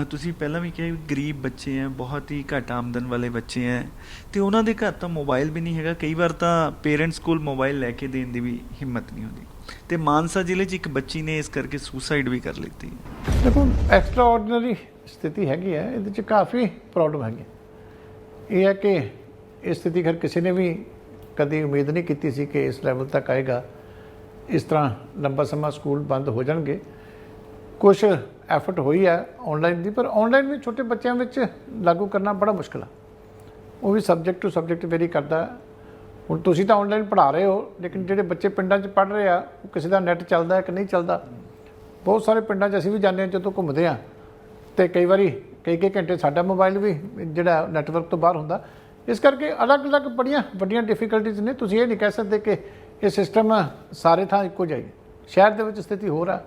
ਤੁਸੀਂ ਪਹਿਲਾਂ ਵੀ ਕਿਹਾ ਗਰੀਬ ਬੱਚੇ ਹੈ, ਬਹੁਤ ਹੀ ਘੱਟ ਆਮਦਨ ਵਾਲੇ ਬੱਚੇ ਹੈ, ਤੇ ਉਹਨਾਂ ਦੇ ਘਰ ਤਾਂ ਮੋਬਾਈਲ ਵੀ ਨਹੀਂ ਹੈਗਾ। ਕਈ ਵਾਰ ਤਾਂ ਪੇਰੈਂਟਸ ਕੋਲ ਮੋਬਾਈਲ ਲੈ ਕੇ ਦੇਣ ਦੀ ਵੀ ਹਿੰਮਤ ਨਹੀਂ ਹੁੰਦੀ, ਤੇ ਮਾਨਸਾ ਜ਼ਿਲ੍ਹੇ 'ਚ ਇੱਕ ਬੱਚੀ ਨੇ ਇਸ ਕਰਕੇ ਸੁਸਾਈਡ ਵੀ ਕਰ ਲਿੱਤੀ। ਦੇਖੋ, ਐਕਸਟਰਾ ਆਰਡੀਨਰੀ ਸਥਿਤੀ ਹੈਗੀ ਹੈ, ਇਹਦੇ 'ਚ ਕਾਫੀ ਪ੍ਰੋਬਲਮ ਹੈਗੀ। ਇਹ ਹੈ ਕਿ ਇਹ ਸਥਿਤੀ ਖੈਰ ਕਿਸੇ ਨੇ ਵੀ ਕਦੀ ਉਮੀਦ ਨਹੀਂ ਕੀਤੀ ਸੀ ਕਿ ਇਸ ਲੈਵਲ ਤੱਕ ਆਏਗਾ। ਇਸ ਤਰ੍ਹਾਂ ਲੰਬਾ ਸਮਾਂ ਸਕੂਲ ਬੰਦ ਹੋ ਜਾਣਗੇ। ਕੁਛ ਐਫਰਟ ਹੋਈ ਹੈ ਆਨਲਾਈਨ ਦੀ, ਪਰ ਆਨਲਾਈਨ ਵੀ ਛੋਟੇ ਬੱਚਿਆਂ ਵਿੱਚ ਲਾਗੂ ਕਰਨਾ ਬੜਾ ਮੁਸ਼ਕਿਲ ਆ। ਉਹ ਵੀ ਸਬਜੈਕਟ ਟੂ ਸਬਜੈਕਟ ਵੇਰੀ ਕਰਦਾ। ਹੁਣ ਤੁਸੀਂ ਤਾਂ ਆਨਲਾਈਨ ਪੜ੍ਹਾ ਰਹੇ ਹੋ, ਲੇਕਿਨ ਜਿਹੜੇ ਬੱਚੇ ਪਿੰਡਾਂ 'ਚ ਪੜ੍ਹ ਰਹੇ ਆ, ਉਹ ਕਿਸੇ ਦਾ ਨੈੱਟ ਚੱਲਦਾ ਹੈ ਕਿ ਨਹੀਂ ਚੱਲਦਾ। ਬਹੁਤ ਸਾਰੇ ਪਿੰਡਾਂ 'ਚ ਅਸੀਂ ਵੀ ਜਾਂਦੇ ਹਾਂ, ਜਦੋਂ ਘੁੰਮਦੇ ਹਾਂ, ਅਤੇ ਕਈ ਵਾਰੀ ਕਈ ਘੰਟੇ ਸਾਡਾ ਮੋਬਾਈਲ ਵੀ ਜਿਹੜਾ ਨੈਟਵਰਕ ਤੋਂ ਬਾਹਰ ਹੁੰਦਾ। ਇਸ ਕਰਕੇ ਅਲੱਗ-ਅਲੱਗ ਬੜੀਆਂ ਵੱਡੀਆਂ ਡਿਫੀਕਲਟੀਜ਼ ਨੇ। ਤੁਸੀਂ ਇਹ ਨਹੀਂ ਕਹਿ ਸਕਦੇ ਕਿ ਇਹ ਸਿਸਟਮ ਸਾਰੇ ਥਾਂ ਇੱਕੋ ਜਿਹਾ ਹੀ। ਸ਼ਹਿਰ ਦੇ ਵਿੱਚ ਸਥਿਤੀ ਹੋਰ ਆ,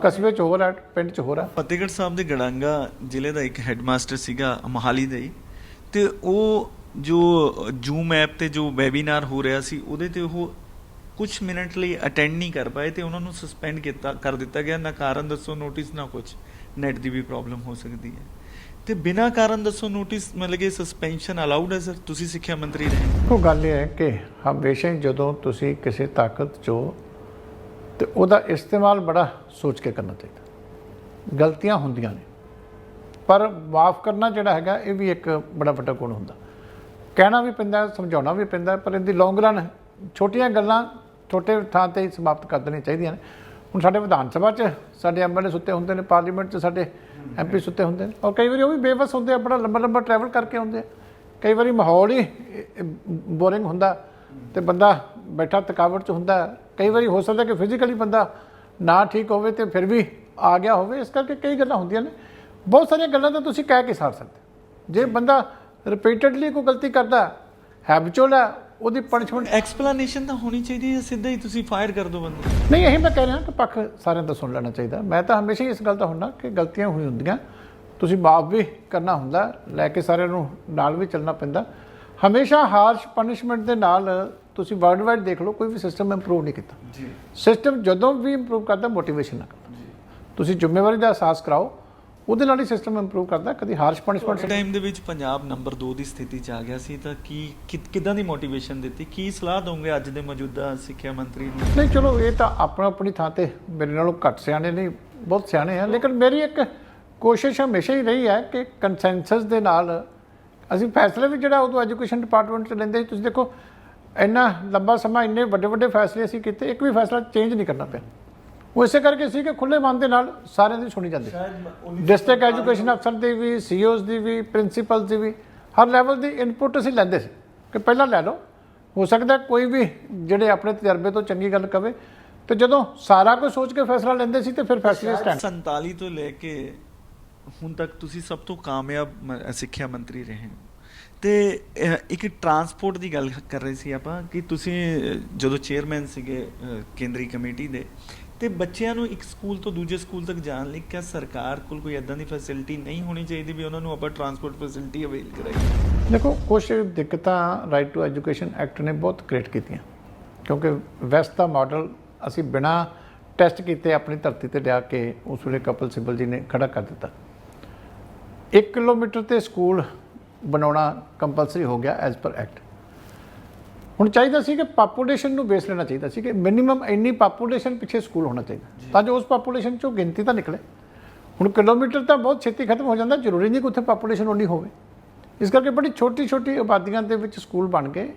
ਕਸਬੇ 'ਚ ਹੋਰ ਆ, ਪਿੰਡ 'ਚ ਹੋਰ ਆ। ਫਤਿਹਗੜ੍ਹ ਸਾਹਿਬ ਦੇ ਗੜਾਂਗਾ ਜ਼ਿਲ੍ਹੇ ਦਾ ਇੱਕ ਹੈੱਡਮਾਸਟਰ ਸੀਗਾ ਮੋਹਾਲੀ ਦਾ ਹੀ, ਅਤੇ ਉਹ ਜੋ ਜ਼ੂਮ ਐਪ 'ਤੇ ਜੋ ਵੈਬੀਨਾਰ ਹੋ ਰਿਹਾ ਸੀ, ਉਹਦੇ 'ਤੇ ਉਹ ਕੁਛ ਮਿੰਟ ਲਈ ਅਟੈਂਡ ਨਹੀਂ ਕਰ ਪਾਏ, ਅਤੇ ਉਹਨਾਂ ਨੂੰ ਸਸਪੈਂਡ ਕਰ ਦਿੱਤਾ ਗਿਆ। ਨਾ ਕਾਰਨ ਦੱਸੋ ਨੋਟਿਸ, ਨਾ ਕੁਛ। ਨੈਟ ਦੀ ਵੀ ਪ੍ਰੋਬਲਮ ਹੋ ਸਕਦੀ ਹੈ, ਤੇ ਬਿਨਾਂ ਕਾਰਨ ਦੱਸੋ ਨੋਟਿਸ ਮਤਲਬ ਕਿ ਸਸਪੈਂਸ਼ਨ ਅਲਾਊਡ ਹੈ? ਸਰ, ਤੁਸੀਂ ਸਿੱਖਿਆ ਮੰਤਰੀ ਰਹੇ। ਉਹ ਗੱਲ ਇਹ ਹੈ ਕਿ ਹਮੇਸ਼ਾ ਹੀ ਜਦੋਂ ਤੁਸੀਂ ਕਿਸੇ ਤਾਕਤ 'ਚੋਂ, ਤੇ ਉਹਦਾ ਇਸਤੇਮਾਲ ਬੜਾ ਸੋਚ ਕੇ ਕਰਨਾ ਚਾਹੀਦਾ। ਗਲਤੀਆਂ ਹੁੰਦੀਆਂ ਨੇ, ਪਰ ਮਾਫ ਕਰਨਾ ਜਿਹੜਾ ਹੈਗਾ ਇਹ ਵੀ ਇੱਕ ਬੜਾ ਵੱਡਾ ਗੁਣ ਹੁੰਦਾ। ਕਹਿਣਾ ਵੀ ਪੈਂਦਾ, ਸਮਝਾਉਣਾ ਵੀ ਪੈਂਦਾ, ਪਰ ਇਹਦੀ ਲੌਂਗ ਰਨ ਛੋਟੀਆਂ ਗੱਲਾਂ ਛੋਟੇ ਥਾਂ 'ਤੇ ਹੀ ਸਮਾਪਤ ਕਰ ਦੇਣੀਆਂ ਚਾਹੀਦੀਆਂ ਨੇ। ਹੁਣ ਸਾਡੇ ਵਿਧਾਨ ਸਭਾ 'ਚ ਸਾਡੇ MLA ਸੁੱਤੇ ਹੁੰਦੇ ਨੇ, ਪਾਰਲੀਮੈਂਟ 'ਚ ਸਾਡੇ MP ਸੁੱਤੇ ਹੁੰਦੇ ਨੇ, ਔਰ ਕਈ ਵਾਰੀ ਉਹ ਵੀ ਬੇਵਸ ਹੁੰਦੇ ਆ, ਬੜਾ ਲੰਬਾ ਟਰੈਵਲ ਕਰਕੇ ਆਉਂਦੇ ਆ। ਕਈ ਵਾਰੀ ਮਾਹੌਲ ਹੀ ਬੋਰਿੰਗ ਹੁੰਦਾ ਅਤੇ ਬੰਦਾ ਬੈਠਾ ਥਕਾਵਟ 'ਚ ਹੁੰਦਾ। ਕਈ ਵਾਰੀ ਹੋ ਸਕਦਾ ਕਿ ਫਿਜ਼ੀਕਲੀ ਬੰਦਾ ਨਾ ਠੀਕ ਹੋਵੇ ਅਤੇ ਫਿਰ ਵੀ ਆ ਗਿਆ ਹੋਵੇ। ਇਸ ਕਰਕੇ ਕਈ ਗੱਲਾਂ ਹੁੰਦੀਆਂ ਨੇ। ਬਹੁਤ ਸਾਰੀਆਂ ਗੱਲਾਂ ਤਾਂ ਤੁਸੀਂ ਕਹਿ ਕੇ ਸਾਰ ਸਕਦੇ। ਜੇ ਬੰਦਾ ਰਿਪੀਟਡਲੀ ਕੋਈ ਗਲਤੀ ਕਰਦਾ, ਹੈਬਚੁਅਲ ਹੈ, ਉਹਦੀ ਪਨਿਸ਼ਮੈਂਟ ਐਕਸਪਲੇਨੇਸ਼ਨ ਤਾਂ ਹੋਣੀ ਚਾਹੀਦੀ ਹੈ, ਸਿੱਧਾ ਹੀ ਤੁਸੀਂ ਫਾਇਰ ਕਰ ਦਿਓ ਬੰਦੇ। ਨਹੀਂ, ਇਹੀ ਮੈਂ ਕਹਿ ਰਿਹਾ ਕਿ ਪੱਖ ਸਾਰਿਆਂ ਦਾ ਸੁਣ ਲੈਣਾ ਚਾਹੀਦਾ। ਮੈਂ ਤਾਂ ਹਮੇਸ਼ਾ ਹੀ ਇਸ ਗੱਲ ਦਾ ਹੁੰਦਾ ਕਿ ਗਲਤੀਆਂ ਹੋਈ ਹੁੰਦੀਆਂ, ਤੁਸੀਂ ਮਾਫ ਵੀ ਕਰਨਾ ਹੁੰਦਾ, ਲੈ ਕੇ ਸਾਰਿਆਂ ਨੂੰ ਨਾਲ ਵੀ ਚੱਲਣਾ ਪੈਂਦਾ। ਹਮੇਸ਼ਾ ਹਾਰਸ਼ ਪਨਿਸ਼ਮੈਂਟ ਦੇ ਨਾਲ ਤੁਸੀਂ ਵਰਲਡ ਵਾਈਡ ਦੇਖ ਲਓ, ਕੋਈ ਵੀ ਸਿਸਟਮ ਇੰਪਰੂਵ ਨਹੀਂ ਕੀਤਾ। ਸਿਸਟਮ ਜਦੋਂ ਵੀ ਇੰਪਰੂਵ ਕਰਦਾ ਮੋਟੀਵੇਸ਼ਨ ਨਾਲ ਕਰਦਾ। ਤੁਸੀਂ ਜ਼ਿੰਮੇਵਾਰੀ ਦਾ ਅਹਿਸਾਸ ਕਰਾਓ, ਉਹਦੇ ਨਾਲ ਹੀ ਸਿਸਟਮ ਇੰਪਰੂਵ ਕਰਦਾ। ਕਦੀ ਹਾਰਸ਼ ਪਨਿਸ਼ਮੈਂਟ ਟਾਈਮ ਦੇ ਵਿੱਚ ਪੰਜਾਬ ਨੰਬਰ 2 ਦੀ ਸਥਿਤੀ 'ਚ ਆ ਗਿਆ ਸੀ, ਤਾਂ ਕਿੱਦਾਂ ਦੀ ਮੋਟੀਵੇਸ਼ਨ ਦਿੱਤੀ? ਕੀ ਸਲਾਹ ਦੋਗੇ ਅੱਜ ਦੇ ਮੌਜੂਦਾ ਸਿੱਖਿਆ ਮੰਤਰੀ ਨੂੰ? ਨਹੀਂ, ਚਲੋ ਇਹ ਤਾਂ ਆਪਣੀ ਥਾਂ 'ਤੇ ਮੇਰੇ ਨਾਲੋਂ ਘੱਟ ਸਿਆਣੇ ਨਹੀਂ, ਬਹੁਤ ਸਿਆਣੇ ਆ, ਲੇਕਿਨ ਮੇਰੀ ਇੱਕ ਕੋਸ਼ਿਸ਼ ਹਮੇਸ਼ਾ ਹੀ ਰਹੀ ਹੈ ਕਿ ਕੰਸੈਂਸਸ ਦੇ ਨਾਲ ਅਸੀਂ ਫੈਸਲੇ ਵੀ ਜਿਹੜਾ ਉਦੋਂ ਐਜੂਕੇਸ਼ਨ ਡਿਪਾਰਟਮੈਂਟ 'ਚ ਲੈਂਦੇ ਸੀ। ਤੁਸੀਂ ਦੇਖੋ, ਇੰਨਾ ਲੰਬਾ ਸਮਾਂ ਇੰਨੇ ਵੱਡੇ ਫੈਸਲੇ ਅਸੀਂ ਕੀਤੇ, ਇੱਕ ਵੀ ਫੈਸਲਾ ਚੇਂਜ ਨਹੀਂ ਕਰਨਾ ਪਿਆ। ਉਹ ਇਸੇ ਕਰਕੇ ਸੀ ਕਿ ਖੁੱਲ੍ਹੇ ਮਨ ਦੇ ਨਾਲ ਸਾਰਿਆਂ ਦੀ ਸੁਣੀ ਜਾਂਦੀ। ਡਿਸਟ੍ਰਿਕਟ ਐਜੂਕੇਸ਼ਨ ਅਫਸਰ ਦੀ ਵੀ, CEOs ਦੀ ਵੀ, ਪ੍ਰਿੰਸੀਪਲ ਦੀ ਵੀ, ਹਰ ਲੈਵਲ ਦੀ ਇਨਪੁਟ ਅਸੀਂ ਲੈਂਦੇ ਸੀ ਕਿ ਪਹਿਲਾਂ ਲੈ ਲਓ। ਹੋ ਸਕਦਾ ਕੋਈ ਵੀ ਜਿਹੜੇ ਆਪਣੇ ਤਜਰਬੇ ਤੋਂ ਚੰਗੀ ਗੱਲ ਕਵੇ, ਤੇ ਜਦੋਂ ਸਾਰਾ ਕੁਝ ਸੋਚ ਕੇ ਫੈਸਲਾ ਲੈਂਦੇ ਸੀ ਤੇ ਫਿਰ ਫੈਸਲੇ ਸਟੈਂਡ। 47 ਤੋਂ ਲੈ ਕੇ ਹੁਣ ਤੱਕ ਤੁਸੀਂ ਸਭ ਤੋਂ ਕਾਮਯਾਬ ਸਿੱਖਿਆ ਮੰਤਰੀ ਰਹੇ ਹੋ, ਤੇ ਇੱਕ ਟਰਾਂਸਪੋਰਟ ਦੀ ਗੱਲ ਕਰ ਰਹੇ ਸੀ ਆਪਾਂ ਕਿ ਤੁਸੀਂ ਜਦੋਂ ਚੇਅਰਮੈਨ ਸੀਗੇ ਕੇਂਦਰੀ ਕਮੇਟੀ ਦੇ, ਤੇ ਬੱਚਿਆਂ ਨੂੰ ਇੱਕ ਸਕੂਲ ਤੋਂ ਦੂਜੇ ਸਕੂਲ ਤੱਕ ਜਾਣ ਲਈ ਕਿਆ ਸਰਕਾਰ ਕੋਲ ਕੋਈ ਇੱਦਾਂ ਦੀ ਫੈਸਿਲਿਟੀ ਨਹੀਂ ਹੋਣੀ ਚਾਹੀਦੀ ਵੀ ਉਹਨਾਂ ਨੂੰ ਆਪਾਂ ਟਰਾਂਸਪੋਰਟ ਫੈਸਿਲਿਟੀ ਅਵੇਲ ਕਰਾਈਏ? ਦੇਖੋ, ਕੁਛ ਦਿੱਕਤਾਂ ਰਾਈਟ ਟੂ ਐਜੂਕੇਸ਼ਨ ਐਕਟ ਨੇ ਬਹੁਤ ਕ੍ਰੀਏਟ ਕੀਤੀਆਂ, ਕਿਉਂਕਿ ਵੈਸਟ ਦਾ ਮਾਡਲ ਅਸੀਂ ਬਿਨਾਂ ਟੈਸਟ ਕੀਤੇ ਆਪਣੀ ਧਰਤੀ 'ਤੇ ਲਿਆ ਕੇ ਉਸ ਵੇਲੇ ਕਪਿਲ ਸਿੱਬਲ ਜੀ ਨੇ ਖੜਾ ਕਰ ਦਿੱਤਾ। 1 ਕਿਲੋਮੀਟਰ 'ਤੇ ਸਕੂਲ ਬਣਾਉਣਾ ਕੰਪਲਸਰੀ ਹੋ ਗਿਆ ਐਜ਼ ਪਰ ਐਕਟ। ਹੁਣ ਚਾਹੀਦਾ ਸੀ ਕਿ ਪਾਪੂਲੇਸ਼ਨ ਨੂੰ ਬੇਸ ਲੈਣਾ ਚਾਹੀਦਾ ਸੀ ਕਿ ਮਿਨੀਮਮ ਇੰਨੀ ਪਾਪੂਲੇਸ਼ਨ ਪਿੱਛੇ ਸਕੂਲ ਹੋਣਾ ਚਾਹੀਦਾ ਤਾਂ ਜੋ ਉਸ ਪਾਪੂਲੇਸ਼ਨ 'ਚੋਂ ਗਿਣਤੀ ਤਾਂ ਨਿਕਲੇ। ਹੁਣ ਕਿਲੋਮੀਟਰ ਤਾਂ ਬਹੁਤ ਛੇਤੀ ਖਤਮ ਹੋ ਜਾਂਦਾ, ਜ਼ਰੂਰੀ ਨਹੀਂ ਕਿ ਉੱਥੇ ਪਾਪੂਲੇਸ਼ਨ ਉਨੀ ਹੋਵੇ। ਇਸ ਕਰਕੇ ਬੜੀ ਛੋਟੀ ਛੋਟੀ ਆਬਾਦੀਆਂ ਦੇ ਵਿੱਚ ਸਕੂਲ ਬਣ ਗਏ।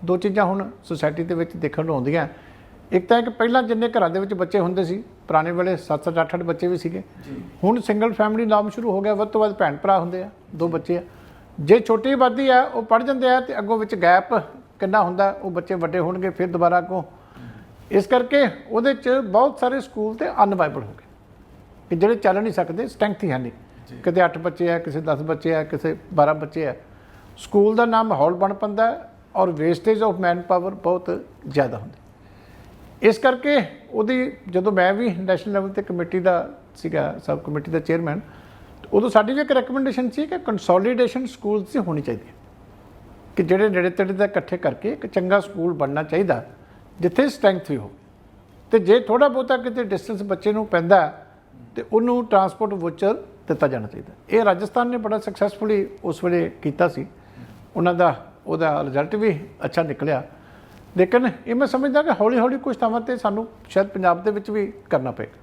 ਦੋ ਚੀਜ਼ਾਂ ਹੁਣ ਸੁਸਾਇਟੀ ਦੇ ਵਿੱਚ ਦੇਖਣ ਨੂੰ ਆਉਂਦੀਆਂ। ਇੱਕ ਤਾਂ ਹੈ ਕਿ ਪਹਿਲਾਂ ਜਿੰਨੇ ਘਰਾਂ ਦੇ ਵਿੱਚ ਬੱਚੇ ਹੁੰਦੇ ਸੀ, ਪੁਰਾਣੇ ਵੇਲੇ 7-7 8-8 ਬੱਚੇ ਵੀ ਸੀਗੇ। ਹੁਣ ਸਿੰਗਲ ਫੈਮਿਲੀ ਨਾਮ ਸ਼ੁਰੂ ਹੋ ਗਿਆ, ਵੱਧ ਤੋਂ ਵੱਧ ਭੈਣ ਭਰਾ ਹੁੰਦੇ ਆ, 2 ਬੱਚੇ ਆ। ਜੇ ਛੋਟੀ ਆਬਾਦੀ ਆ ਉਹ ਪੜ੍ਹ ਜਾਂਦੇ ਆ ਤੇ ਅੱਗੋਂ ਵਿੱਚ ਗੈਪ ਕਿੰਨਾ ਹੁੰਦਾ, ਉਹ ਬੱਚੇ ਵੱਡੇ ਹੋਣਗੇ ਫਿਰ ਦੁਬਾਰਾ ਅੱਗੋਂ। ਇਸ ਕਰਕੇ ਉਹਦੇ 'ਚ ਬਹੁਤ ਸਾਰੇ ਸਕੂਲ ਤੇ ਅਨਵਾਇਬਲ ਹੋ ਗਏ ਕਿ ਜਿਹੜੇ ਚੱਲ ਨਹੀਂ ਸਕਦੇ, ਸਟਰੈਂਥ ਹੀ ਹੈ ਨਹੀਂ। ਕਿਤੇ 8 ਬੱਚੇ ਆ, ਕਿਸੇ 10 ਬੱਚੇ ਆ, ਕਿਸੇ 12 ਬੱਚੇ ਆ। ਸਕੂਲ ਦਾ ਨਾਮ ਮਾਹੌਲ ਬਣ ਪੈਂਦਾ ਔਰ ਵੇਸਟੇਜ ਆਫ ਮੈਨ ਪਾਵਰ ਬਹੁਤ ਜ਼ਿਆਦਾ ਹੁੰਦੀ। ਇਸ ਕਰਕੇ ਉਹਦੀ ਜਦੋਂ ਮੈਂ ਵੀ ਨੈਸ਼ਨਲ ਲੈਵਲ 'ਤੇ ਕਮੇਟੀ ਦਾ ਸੀਗਾ, ਸਬ ਕਮੇਟੀ ਦਾ ਚੇਅਰਮੈਨ, ਉਦੋਂ ਸਾਡੀ ਵੀ ਇੱਕ ਰეკਮੈਂਡੇਸ਼ਨ ਸੀ ਕਿ ਕੰਸੋਲੀਡੇਸ਼ਨ ਸਕੂਲ 'ਚ ਹੋਣੀ ਚਾਹੀਦੀ ਹੈ ਕਿ ਜਿਹੜੇ ਨੇੜੇ ਤੇੜੇ ਦਾ ਇਕੱਠੇ ਕਰਕੇ ਇੱਕ ਚੰਗਾ ਸਕੂਲ ਬਣਨਾ ਚਾਹੀਦਾ ਜਿੱਥੇ ਸਟਰੈਂਥ ਵੀ ਹੋ। ਅਤੇ ਜੇ ਥੋੜ੍ਹਾ ਬਹੁਤਾ ਕਿਤੇ ਡਿਸਟੈਂਸ ਬੱਚੇ ਨੂੰ ਪੈਂਦਾ ਤੇ ਉਹਨੂੰ ਟਰਾਂਸਪੋਰਟ ਵੋਚਰ ਦਿੱਤਾ ਜਾਣਾ ਚਾਹੀਦਾ। ਇਹ ਰਾਜਸਥਾਨ ਨੇ ਬੜਾ ਸਕਸੈਸਫੁਲੀ ਉਸ ਵੇਲੇ ਕੀਤਾ ਸੀ, ਉਹਨਾਂ ਦਾ ਉਹਦਾ ਰਿਜ਼ਲਟ ਵੀ ਅੱਛਾ ਨਿਕਲਿਆ। ਲੇਕਿਨ ਇਹ ਮੈਂ ਸਮਝਦਾ ਕਿ ਹੌਲੀ ਹੌਲੀ ਕੁਛ ਥਾਵਾਂ 'ਤੇ ਸਾਨੂੰ ਸ਼ਾਇਦ ਪੰਜਾਬ ਦੇ ਵਿੱਚ ਵੀ ਕਰਨਾ ਪਏਗਾ।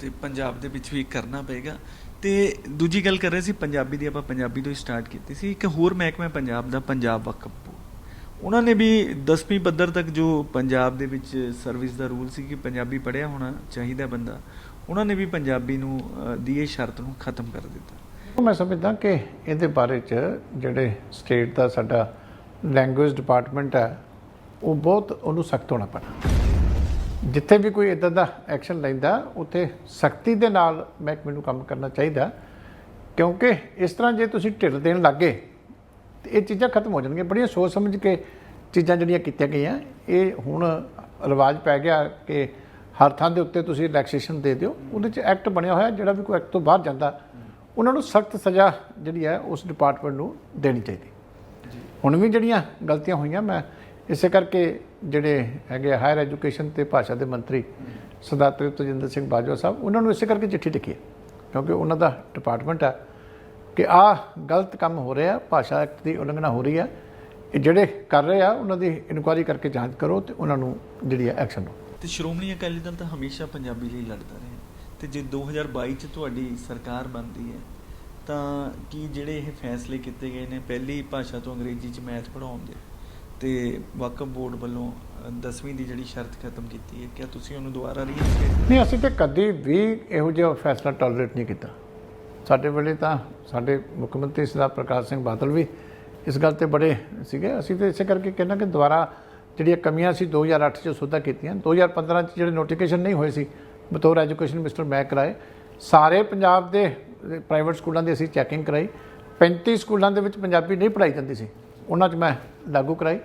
ਤੇ ਪੰਜਾਬ ਦੇ ਵਿੱਚ ਵੀ ਕਰਨਾ ਪਏਗਾ। ਤੇ ਦੂਜੀ ਗੱਲ ਕਰ ਰਹੇ ਸੀ ਪੰਜਾਬੀ ਦੀ, ਆਪਾਂ ਪੰਜਾਬੀ ਤੋਂ ਹੀ ਸਟਾਰਟ ਕੀਤੀ ਸੀ। ਇੱਕ ਹੋਰ ਮਹਿਕਮਾ ਪੰਜਾਬ ਦਾ, ਪੰਜਾਬ ਵਕਫ ਬੋਰਡ, ਉਹਨਾਂ ਨੇ ਵੀ 10ਵੀਂ ਪੱਧਰ ਤੱਕ ਜੋ ਪੰਜਾਬ ਦੇ ਵਿੱਚ ਸਰਵਿਸ ਦਾ ਰੂਲ ਸੀ ਕਿ ਪੰਜਾਬੀ ਪੜ੍ਹਿਆ ਹੋਣਾ ਚਾਹੀਦਾ ਬੰਦਾ, ਉਹਨਾਂ ਨੇ ਵੀ ਪੰਜਾਬੀ ਨੂੰ ਦੀ ਇਹ ਸ਼ਰਤ ਨੂੰ ਖਤਮ ਕਰ ਦਿੱਤਾ। ਮੈਂ ਸਮਝਦਾ ਕਿ ਇਹਦੇ ਬਾਰੇ 'ਚ ਜਿਹੜੇ ਸਟੇਟ ਦਾ ਸਾਡਾ ਲੈਂਗੁਏਜ ਡਿਪਾਰਟਮੈਂਟ ਹੈ ਉਹ ਬਹੁਤ ਉਹਨੂੰ ਸਖਤ ਹੋਣਾ ਪੈਣਾ। ਜਿੱਥੇ ਵੀ ਕੋਈ ਇੱਦਾਂ ਦਾ ਐਕਸ਼ਨ ਲੈਂਦਾ ਉੱਥੇ ਸਖਤੀ ਦੇ ਨਾਲ ਮਹਿਕਮੇ ਨੂੰ ਕੰਮ ਕਰਨਾ ਚਾਹੀਦਾ, ਕਿਉਂਕਿ ਇਸ ਤਰ੍ਹਾਂ ਜੇ ਤੁਸੀਂ ਢਿੱਲ ਦੇਣ ਲੱਗੇ ਤਾਂ ਇਹ ਚੀਜ਼ਾਂ ਖਤਮ ਹੋ ਜਾਣਗੀਆਂ। ਬੜੀਆਂ ਸੋਚ ਸਮਝ ਕੇ ਚੀਜ਼ਾਂ ਜਿਹੜੀਆਂ ਕੀਤੀਆਂ ਗਈਆਂ, ਇਹ ਹੁਣ ਰਿਵਾਜ ਪੈ ਗਿਆ ਕਿ ਹਰ ਥਾਂ ਦੇ ਉੱਤੇ ਤੁਸੀਂ ਰਿਲੈਕਸੇਸ਼ਨ ਦੇ ਦਿਓ। ਉਹਦੇ 'ਚ ਐਕਟ ਬਣਿਆ ਹੋਇਆ, ਜਿਹੜਾ ਵੀ ਕੋਈ ਐਕਟ ਤੋਂ ਬਾਹਰ ਜਾਂਦਾ ਉਹਨਾਂ ਨੂੰ ਸਖਤ ਸਜ਼ਾ ਜਿਹੜੀ ਹੈ ਉਸ ਡਿਪਾਰਟਮੈਂਟ ਨੂੰ ਦੇਣੀ ਚਾਹੀਦੀ। ਹੁਣ ਵੀ ਜਿਹੜੀਆਂ ਗਲਤੀਆਂ ਹੋਈਆਂ, ਮੈਂ ਇਸੇ ਕਰਕੇ ਜਿਹੜੇ ਹੈਗੇ ਹਾਇਰ ਐਜੂਕੇਸ਼ਨ ਤੇ ਭਾਸ਼ਾ ਦੇ ਮੰਤਰੀ ਸਰਦਾਰ ਤ੍ਰਿਪਤਜਿੰਦਰ ਸਿੰਘ ਬਾਜਵਾ ਸਾਹਿਬ, ਉਹਨਾਂ ਨੂੰ ਇਸੇ ਕਰਕੇ ਚਿੱਠੀ ਲਿਖੀ ਹੈ, ਕਿਉਂਕਿ ਉਹਨਾਂ ਦਾ ਡਿਪਾਰਟਮੈਂਟ ਹੈ ਕਿ ਆਹ ਗਲਤ ਕੰਮ ਹੋ ਰਿਹਾ, ਭਾਸ਼ਾ ਐਕਟ ਦੀ ਉਲੰਘਣਾ ਹੋ ਰਹੀ ਹੈ। ਇਹ ਜਿਹੜੇ ਕਰ ਰਹੇ ਆ ਉਹਨਾਂ ਦੀ ਇਨਕੁਆਇਰੀ ਕਰਕੇ ਜਾਂਚ ਕਰੋ ਤੇ ਉਹਨਾਂ ਨੂੰ ਜਿਹੜੀ ਹੈ ਐਕਸ਼ਨ ਲਓ। ਤੇ ਸ਼੍ਰੋਮਣੀ ਅਕਾਲੀ ਦਲ ਤਾਂ ਹਮੇਸ਼ਾ ਪੰਜਾਬੀ ਲਈ ਲੜਦਾ ਰਿਹਾ, ਤੇ ਜੇ 2022 'ਚ ਤੁਹਾਡੀ ਸਰਕਾਰ ਬਣਦੀ ਹੈ ਤਾਂ ਕੀ ਜਿਹੜੇ ਇਹ ਫੈਸਲੇ ਕੀਤੇ ਗਏ ਨੇ ਪਹਿਲੀ ਭਾਸ਼ਾ ਤੋਂ ਅੰਗਰੇਜ਼ੀ 'ਚ ਮੈਥ ਪੜ੍ਹਾਉਣ ਦੇ ਤੇ ਵਕਫ ਬੋਰਡ ਵੱਲੋਂ 10ਵੀਂ ਦੀ ਜਿਹੜੀ ਸ਼ਰਤ ਖਤਮ ਕੀਤੀ ਹੈ, ਕਿਆ ਤੁਸੀਂ ਉਹਨੂੰ ਦੁਬਾਰਾ ਰੀਇਨਸਟੇਟ? ਨਹੀਂ, ਅਸੀਂ ਤਾਂ ਕਦੀ ਵੀ ਇਹੋ ਜਿਹਾ ਫੈਸਲਾ ਟੋਲਰੇਟ ਨਹੀਂ ਕੀਤਾ। ਸਾਡੇ ਵੇਲੇ ਤਾਂ ਸਾਡੇ ਮੁੱਖ ਮੰਤਰੀ ਸਰਦਾਰ ਪ੍ਰਕਾਸ਼ ਸਿੰਘ ਬਾਦਲ ਵੀ ਇਸ ਗੱਲ 'ਤੇ ਬੜੇ ਸੀਗੇ। ਅਸੀਂ ਤਾਂ ਇਸੇ ਕਰਕੇ ਕਹਿੰਦਾ ਕਿ ਦੁਬਾਰਾ ਜਿਹੜੀਆਂ ਕਮੀਆਂ ਸੀ 2008 'ਚ ਸੋਧਾਂ ਕੀਤੀਆਂ। 2015 'ਚ ਜਿਹੜੇ ਨੋਟੀਫਿਕੇਸ਼ਨ ਨਹੀਂ ਹੋਏ ਸੀ, ਬਤੌਰ ਐਜੂਕੇਸ਼ਨ ਮਿਨਿਸਟਰ ਮੈਂ ਕਰਾਏ। ਸਾਰੇ ਪੰਜਾਬ ਦੇ ਪ੍ਰਾਈਵੇਟ ਸਕੂਲਾਂ ਦੀ ਅਸੀਂ ਚੈਕਿੰਗ ਕਰਾਈ। 35 ਸਕੂਲਾਂ ਦੇ ਵਿੱਚ ਪੰਜਾਬੀ ਨਹੀਂ ਪੜ੍ਹਾਈ ਜਾਂਦੀ ਸੀ, ਉਹਨਾਂ 'ਚ ਮੈਂ ਲਾਗੂ ਕਰਾਈ।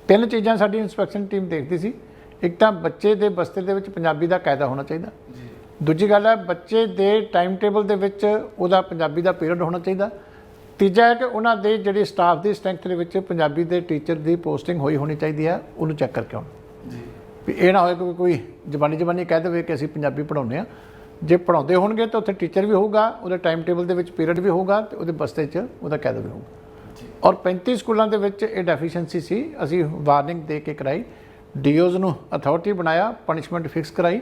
3 ਚੀਜ਼ਾਂ ਸਾਡੀ ਇੰਸਪੈਕਸ਼ਨ ਟੀਮ ਦੇਖਦੀ ਸੀ। ਇੱਕ ਤਾਂ ਬੱਚੇ ਦੇ ਬਸਤੇ ਦੇ ਵਿੱਚ ਪੰਜਾਬੀ ਦਾ ਕਾਇਦਾ ਹੋਣਾ ਚਾਹੀਦਾ। ਦੂਜੀ ਗੱਲ ਹੈ ਬੱਚੇ ਦੇ ਟਾਈਮ ਟੇਬਲ ਦੇ ਵਿੱਚ ਉਹਦਾ ਪੰਜਾਬੀ ਦਾ ਪੀਰੀਅਡ ਹੋਣਾ ਚਾਹੀਦਾ। ਤੀਜਾ ਹੈ ਕਿ ਉਹਨਾਂ ਦੇ ਜਿਹੜੇ ਸਟਾਫ ਦੀ ਸਟਰੈਂਥ ਦੇ ਵਿੱਚ ਪੰਜਾਬੀ ਦੇ ਟੀਚਰ ਦੀ ਪੋਸਟਿੰਗ ਹੋਣੀ ਚਾਹੀਦੀ ਹੈ, ਉਹਨੂੰ ਚੈੱਕ ਕਰਕੇ ਆਉਣਾ। ਵੀ ਇਹ ਨਾ ਹੋਏ ਕਿ ਕੋਈ ਜ਼ਬਾਨੀ ਕਹਿ ਦੇਵੇ ਕਿ ਅਸੀਂ ਪੰਜਾਬੀ ਪੜ੍ਹਾਉਂਦੇ ਹਾਂ। ਜੇ ਪੜ੍ਹਾਉਂਦੇ ਹੋਣਗੇ ਤਾਂ ਉੱਥੇ ਟੀਚਰ ਵੀ ਹੋਊਗਾ, ਉਹਦੇ ਟਾਈਮ ਟੇਬਲ ਦੇ ਵਿੱਚ ਪੀਰੀਅਡ ਵੀ ਹੋਊਗਾ ਤੇ ਉਹਦੇ ਬਸਤੇ 'ਚ ਉਹਦਾ ਕਾਇਦਾ ਵੀ ਹੋਊਗਾ। ਔਰ 35 ਸਕੂਲਾਂ ਦੇ ਵਿੱਚ ਇਹ ਡੈਫੀਸ਼ੀਐਂਸੀ ਸੀ, ਅਸੀਂ ਵਾਰਨਿੰਗ ਦੇ ਕੇ ਕਰਾਈ, ਡੀਓਜ਼ ਨੂੰ ਅਥਾਰਟੀ ਬਣਾਇਆ, ਪਨਿਸ਼ਮੈਂਟ ਫਿਕਸ ਕਰਾਈ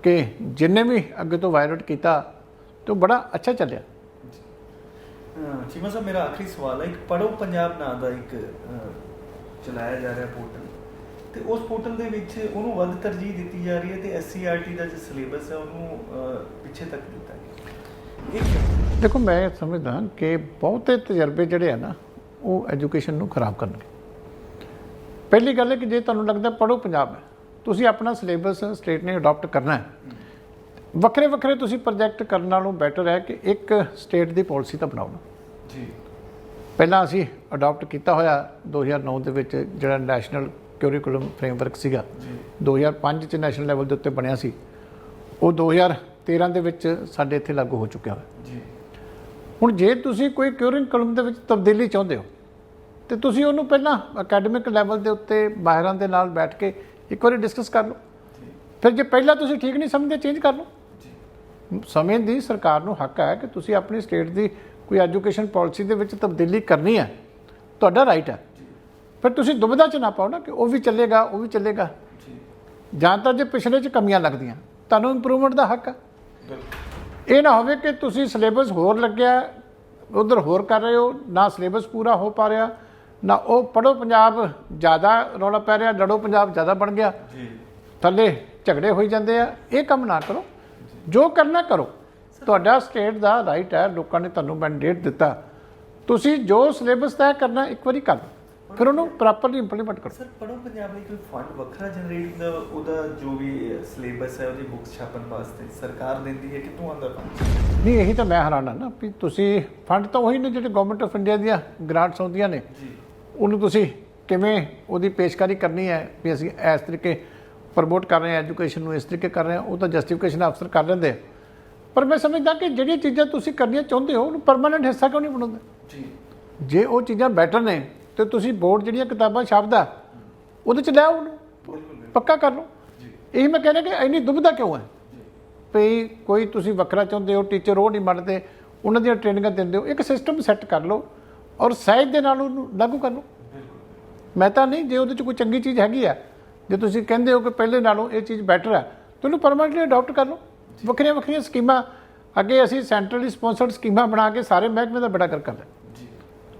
ਕਿ ਜਿੰਨੇ ਵੀ ਅੱਗੇ ਤੋਂ ਵਾਇਲੇਟ ਕੀਤਾ ਤਾਂ ਬੜਾ ਅੱਛਾ ਚੱਲਿਆ। ਚੀਮਾ ਸਾਹਿਬ, ਮੇਰਾ ਆਖਰੀ ਸਵਾਲ ਹੈ, ਇੱਕ ਪੜ੍ਹੋ ਪੰਜਾਬ ਨਾਂ ਦਾ ਇੱਕ ਚਲਾਇਆ ਜਾ ਰਿਹਾ ਪੋਰਟਲ, ਤੇ ਉਸ ਪੋਰਟਲ ਦੇ ਵਿੱਚ ਉਹਨੂੰ ਵੱਧ ਤਰਜੀਹ ਦਿੱਤੀ ਜਾ ਰਹੀ ਹੈ ਤੇ SCRT ਦਾ ਜੋ ਸਿਲੇਬਸ ਹੈ ਉਹਨੂੰ ਪਿੱਛੇ ਤੱਕ ਦਿੱਤਾ ਗਿਆ। ਇਹ ਕਿਉਂ? ਦੇਖੋ, ਮੈਂ ਸਮਝਦਾ ਕਿ ਬਹੁਤੇ ਤਜਰਬੇ ਜਿਹੜੇ ਆ ਨਾ ਉਹ ਐਜੂਕੇਸ਼ਨ ਨੂੰ ਖਰਾਬ ਕਰਨਗੇ। ਪਹਿਲੀ ਗੱਲ ਹੈ ਕਿ ਜੇ ਤੁਹਾਨੂੰ ਲੱਗਦਾ ਪੜ੍ਹੋ ਪੰਜਾਬ ਹੈ, ਤੁਸੀਂ ਆਪਣਾ ਸਿਲੇਬਸ ਸਟੇਟ ਨੇ ਅਡਾਪਟ ਕਰਨਾ ਹੈ। ਵੱਖਰੇ ਵੱਖਰੇ ਤੁਸੀਂ ਪ੍ਰੋਜੈਕਟ ਕਰਨ ਨਾਲੋਂ ਬੈਟਰ ਹੈ ਕਿ ਇੱਕ ਸਟੇਟ ਦੀ ਪਾਲਿਸੀ ਤਾਂ ਬਣਾਓ ਜੀ। ਪਹਿਲਾਂ ਅਸੀਂ ਅਡਾਪਟ ਕੀਤਾ ਹੋਇਆ 2009 ਦੇ ਵਿੱਚ ਜਿਹੜਾ ਨੈਸ਼ਨਲ ਕਰਿਕੂਲਮ ਫਰੇਮਵਰਕ ਸੀਗਾ, 2005 'ਚ ਨੈਸ਼ਨਲ ਲੈਵਲ ਦੇ ਉੱਤੇ ਬਣਿਆ ਸੀ, ਉਹ 2013 ਦੇ ਵਿੱਚ ਸਾਡੇ ਇੱਥੇ ਲਾਗੂ ਹੋ ਚੁੱਕਿਆ ਹੋਇਆ। ਹੁਣ ਜੇ ਤੁਸੀਂ ਕੋਈ ਕਰਿਕੂਲਮ ਦੇ ਵਿੱਚ ਤਬਦੀਲੀ ਚਾਹੁੰਦੇ ਹੋ ਤੇ ਤੁਸੀਂ ਉਹਨੂੰ ਪਹਿਲਾਂ ਅਕੈਡਮਿਕ ਲੈਵਲ ਦੇ ਉੱਤੇ ਮਾਹਿਰਾਂ ਦੇ ਨਾਲ ਬੈਠ ਕੇ ਇੱਕ ਵਾਰੀ ਡਿਸਕਸ ਕਰ ਲਓ। ਫਿਰ ਜੇ ਪਹਿਲਾਂ ਤੁਸੀਂ ਠੀਕ ਨਹੀਂ ਸਮਝਦੇ, ਚੇਂਜ ਕਰ ਲਓ। ਸਮੇਂ ਦੀ ਸਰਕਾਰ ਨੂੰ ਹੱਕ ਹੈ ਕਿ ਤੁਸੀਂ ਆਪਣੀ ਸਟੇਟ ਦੀ ਕੋਈ ਐਜੂਕੇਸ਼ਨ ਪਾਲਿਸੀ ਦੇ ਵਿੱਚ ਤਬਦੀਲੀ ਕਰਨੀ ਹੈ, ਤੁਹਾਡਾ ਰਾਈਟ ਹੈ। ਫਿਰ ਤੁਸੀਂ ਦੁਬਿਧਾ 'ਚ ਨਾ ਪਾਓ ਨਾ ਕਿ ਉਹ ਵੀ ਚੱਲੇਗਾ ਉਹ ਵੀ ਚੱਲੇਗਾ। ਜਾਂ ਤਾਂ ਜੇ ਪਿਛਲੇ 'ਚ ਕਮੀਆਂ ਲੱਗਦੀਆਂ ਤੁਹਾਨੂੰ ਇੰਪਰੂਵਮੈਂਟ ਦਾ ਹੱਕ ਹੈ। ਇਹ ਨਾ ਹੋਵੇ ਕਿ ਤੁਸੀਂ ਸਿਲੇਬਸ ਹੋਰ ਲੱਗਿਆ ਉਧਰ ਹੋਰ ਕਰ ਰਹੇ ਹੋ, ਨਾ ਸਿਲੇਬਸ ਪੂਰਾ ਹੋ ਪਾ ਰਿਹਾ, ਨਾ ਉਹ ਪੜ੍ਹੋ ਪੰਜਾਬ ਜ਼ਿਆਦਾ ਰੌਲਾ ਪੈ ਰਿਹਾ, ਲੜੋ ਪੰਜਾਬ ਜ਼ਿਆਦਾ ਬਣ ਗਿਆ, ਥੱਲੇ ਝਗੜੇ ਹੋਈ ਜਾਂਦੇ ਆ। ਇਹ ਕੰਮ ਨਾ ਕਰੋ, ਜੋ ਕਰਨਾ ਕਰੋ, ਤੁਹਾਡਾ ਸਟੇਟ ਦਾ ਰਾਈਟ ਹੈ। ਲੋਕਾਂ ਨੇ ਤੁਹਾਨੂੰ ਮੈਂਡੇਟ ਦਿੱਤਾ, ਤੁਸੀਂ ਜੋ ਸਿਲੇਬਸ ਤੈਅ ਕਰਨਾ ਇੱਕ ਵਾਰੀ ਕਰ ਲਓ, ਫਿਰ ਉਹਨੂੰ ਪ੍ਰੋਪਰਲੀ ਇੰਪਲੀਮੈਂਟ ਕਰੋ। ਸਰ ਪੜ੍ਹੋ ਪੰਜਾਬ ਲਈ ਕੋਈ ਫੰਡ ਵੱਖਰਾ ਜਨਰੇਟ ਉਹਦਾ ਜੋ ਵੀ ਸਿਲੇਬਸ ਹੈ ਉਹਦੀ ਬੁੱਕਸ ਛਾਪਣ ਵਾਸਤੇ ਸਰਕਾਰ ਦਿੰਦੀ ਹੈ, ਕਿੱਥੋਂ ਆਉਂਦਾ ਫੰਡ? ਨਹੀਂ, ਇਹੀ ਤਾਂ ਮੈਂ ਹੈਰਾਨ ਹਾਂ ਨਾ ਵੀ ਤੁਸੀਂ ਫੰਡ ਤਾਂ ਉਹੀ ਨੇ ਜਿਹੜੇ ਗਵਰਨਮੈਂਟ ਆਫ ਇੰਡੀਆ ਦੀਆਂ ਗ੍ਰਾਂਟਸ ਆਉਂਦੀਆਂ ਨੇ, ਉਹਨੂੰ ਤੁਸੀਂ ਕਿਵੇਂ ਉਹਦੀ ਪੇਸ਼ਕਾਰੀ ਕਰਨੀ ਹੈ ਵੀ ਅਸੀਂ ਇਸ ਤਰੀਕੇ ਪ੍ਰਮੋਟ ਕਰ ਰਹੇ ਹਾਂ ਐਜੂਕੇਸ਼ਨ ਨੂੰ, ਇਸ ਤਰੀਕੇ ਕਰ ਰਹੇ ਹਾਂ, ਉਹ ਤਾਂ ਜਸਟੀਫਿਕੇਸ਼ਨ ਅਫਸਰ ਕਰ ਲੈਂਦੇ ਆ। ਪਰ ਮੈਂ ਸਮਝਦਾ ਕਿ ਜਿਹੜੀਆਂ ਚੀਜ਼ਾਂ ਤੁਸੀਂ ਕਰਨੀਆਂ ਚਾਹੁੰਦੇ ਹੋ ਉਹਨੂੰ ਪਰਮਾਨੈਂਟ ਹਿੱਸਾ ਕਿਉਂ ਨਹੀਂ ਬਣਾਉਂਦੇ? ਜੇ ਉਹ ਚੀਜ਼ਾਂ ਬੈਟਰ ਨੇ ਤੇ ਤੁਸੀਂ ਬੋਰਡ ਜਿਹੜੀਆਂ ਕਿਤਾਬਾਂ ਛਾਪਦਾ ਉਹਦੇ 'ਚ ਲੈ ਆਓ, ਉਹਨੂੰ ਪੱਕਾ ਕਰ ਲਓ। ਇਹੀ ਮੈਂ ਕਹਿੰਦਾ ਕਿ ਇੰਨੀ ਦੁਬਿਧਾ ਕਿਉਂ ਹੈ ਵੀ ਕੋਈ ਤੁਸੀਂ ਵੱਖਰਾ ਚਾਹੁੰਦੇ ਹੋ, ਟੀਚਰ ਉਹ ਨਹੀਂ ਮੰਨਦੇ, ਉਹਨਾਂ ਦੀਆਂ ਟ੍ਰੇਨਿੰਗਾਂ ਦਿੰਦੇ ਹੋ। ਇੱਕ ਸਿਸਟਮ ਸੈੱਟ ਕਰ ਲਓ ਔਰ ਸਹਿਜ ਦੇ ਨਾਲ ਉਹਨੂੰ ਲਾਗੂ ਕਰ ਲਓ। ਮੈਂ ਤਾਂ ਨਹੀਂ, ਜੇ ਉਹਦੇ 'ਚ ਕੋਈ ਚੰਗੀ ਚੀਜ਼ ਹੈਗੀ ਆ, ਜੇ ਤੁਸੀਂ ਕਹਿੰਦੇ ਹੋ ਕਿ ਪਹਿਲੇ ਨਾਲੋਂ ਇਹ ਚੀਜ਼ ਬੈਟਰ ਹੈ ਤਾਂ ਉਹਨੂੰ ਪਰਮਾਨੈਂਟਲੀ ਅਡਾਪਟ ਕਰ ਲਓ। ਵੱਖਰੀਆਂ ਵੱਖਰੀਆਂ ਸਕੀਮਾਂ ਅੱਗੇ ਅਸੀਂ ਸੈਂਟਰਲੀ ਸਪਾਂਸਰਡ ਸਕੀਮਾਂ ਬਣਾ ਕੇ ਸਾਰੇ ਮਹਿਕਮੇ ਦਾ ਬੜਾ ਕਰ ਲਿਆ।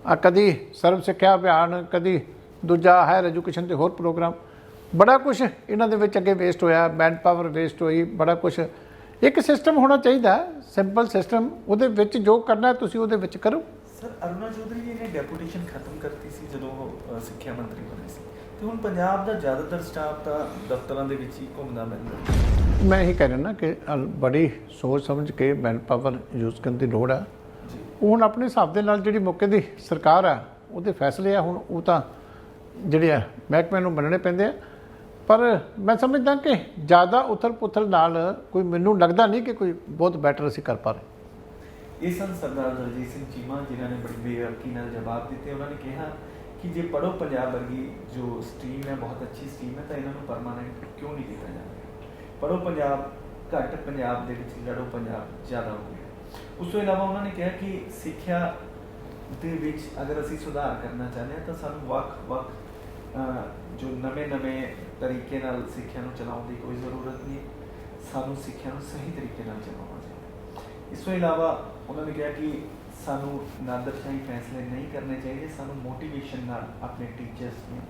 ਆ ਕਦੀ ਸਰਵ ਸਿੱਖਿਆ ਅਭਿਆਨ, ਕਦੀ ਦੂਜਾ ਹਾਇਰ ਐਜੂਕੇਸ਼ਨ ਤੇ ਹੋਰ ਪ੍ਰੋਗਰਾਮ, ਬੜਾ ਕੁਛ ਇਹਨਾਂ ਦੇ ਵਿੱਚ ਅੱਗੇ ਵੇਸਟ ਹੋਇਆ, ਮੈਨ ਪਾਵਰ ਵੇਸਟ ਹੋਈ, ਬੜਾ ਕੁਛ। ਇੱਕ ਸਿਸਟਮ ਹੋਣਾ ਚਾਹੀਦਾ, ਸਿੰਪਲ ਸਿਸਟਮ, ਉਹਦੇ ਵਿੱਚ ਜੋ ਕਰਨਾ ਤੁਸੀਂ ਉਹਦੇ ਵਿੱਚ ਕਰੋ। ਸਰ ਅਰੁਣਾ ਚੌਧਰੀ ਜੀ ਨੇ ਡੈਪੂਟੇਸ਼ਨ ਖਤਮ ਕਰਤੀ ਸੀ ਜਦੋਂ ਉਹ ਸਿੱਖਿਆ ਮੰਤਰੀ ਬਣੇ ਸੀ, ਤੇ ਹੁਣ ਪੰਜਾਬ ਦਾ ਜ਼ਿਆਦਾਤਰ ਸਟਾਫ ਤਾਂ ਦਫ਼ਤਰਾਂ ਦੇ ਵਿੱਚ ਹੀ ਘੁੰਮਦਾ ਮਿਲਦਾ। ਮੈਂ ਇਹੀ ਕਹਿ ਰਿਹਾ ਨਾ ਕਿ ਬੜੀ ਸੋਚ ਸਮਝ ਕੇ ਮੈਨ ਪਾਵਰ ਯੂਜ਼ ਕਰਨ ਦੀ ਲੋੜ ਆ। ਉਹ ਹੁਣ ਆਪਣੇ ਹਿਸਾਬ ਦੇ ਨਾਲ ਜਿਹੜੀ ਮੌਕੇ ਦੀ ਸਰਕਾਰ ਆ ਉਹਦੇ ਫੈਸਲੇ ਆ, ਹੁਣ ਉਹ ਤਾਂ ਜਿਹੜੇ ਆ ਮਹਿਕਮੇ ਨੂੰ ਮੰਨਣੇ ਪੈਂਦੇ ਆ। ਪਰ ਮੈਂ ਸਮਝਦਾ ਕਿ ਜ਼ਿਆਦਾ ਉਥਲ ਪੁਥਲ ਨਾਲ ਕੋਈ, ਮੈਨੂੰ ਲੱਗਦਾ ਨਹੀਂ ਕਿ ਕੋਈ ਬਹੁਤ ਬੈਟਰ ਅਸੀਂ ਕਰ ਪਾ ਰਹੇ। ਇਹ ਸਨ ਸਰਦਾਰ ਦਲਜੀਤ ਸਿੰਘ ਚੀਮਾ ਜਿਨ੍ਹਾਂ ਨੇ ਬੜੀ ਬੇਰੁਖੀ ਨਾਲ ਜਵਾਬ ਦਿੱਤੇ। ਉਹਨਾਂ ਨੇ ਕਿਹਾ ਕਿ ਜੇ ਪੜ੍ਹੋ ਪੰਜਾਬ ਵਰਗੀ ਜੋ ਸਟਰੀਮ ਹੈ ਬਹੁਤ ਅੱਛੀ ਸਟਰੀਮ ਹੈ ਤਾਂ ਇਹਨਾਂ ਨੂੰ ਪਰਮਾਨੈਂਟ ਕਿਉਂ ਨਹੀਂ ਕੀਤਾ ਜਾਂਦਾ। ਪੜ੍ਹੋ ਪੰਜਾਬ ਘੱਟ, ਪੰਜਾਬ ਦੇ ਵਿੱਚ ਲੜੋ ਪੰਜਾਬ ਜ਼ਿਆਦਾ ਹੋ ਗਿਆ। ਉਸ ਤੋਂ ਇਲਾਵਾ ਉਹਨਾਂ ਨੇ ਕਿਹਾ ਕਿ ਸਿੱਖਿਆ ਦੇ ਵਿੱਚ ਅਗਰ ਅਸੀਂ ਸੁਧਾਰ ਕਰਨਾ ਚਾਹੁੰਦੇ ਹਾਂ ਤਾਂ ਸਾਨੂੰ ਵੱਖ-ਵੱਖ ਜੋ ਨਵੇਂ ਤਰੀਕੇ ਨਾਲ ਸਿੱਖਿਆ ਨੂੰ ਚਲਾਉਣ ਦੀ ਕੋਈ ਜ਼ਰੂਰਤ ਨਹੀਂ, ਸਾਨੂੰ ਸਿੱਖਿਆ ਨੂੰ ਸਹੀ ਤਰੀਕੇ ਨਾਲ ਚਲਾਉਣਾ ਚਾਹੀਦਾ। ਇਸ ਤੋਂ ਇਲਾਵਾ ਉਹਨਾਂ ਨੇ ਕਿਹਾ ਕਿ ਸਾਨੂੰ ਨਾਦਰਸ਼ਾਹੀ ਫੈਸਲੇ ਨਹੀਂ ਕਰਨੇ ਚਾਹੀਦੇ, ਸਾਨੂੰ ਮੋਟੀਵੇਸ਼ਨ ਨਾਲ ਆਪਣੇ ਟੀਚਰਸ ਨੂੰ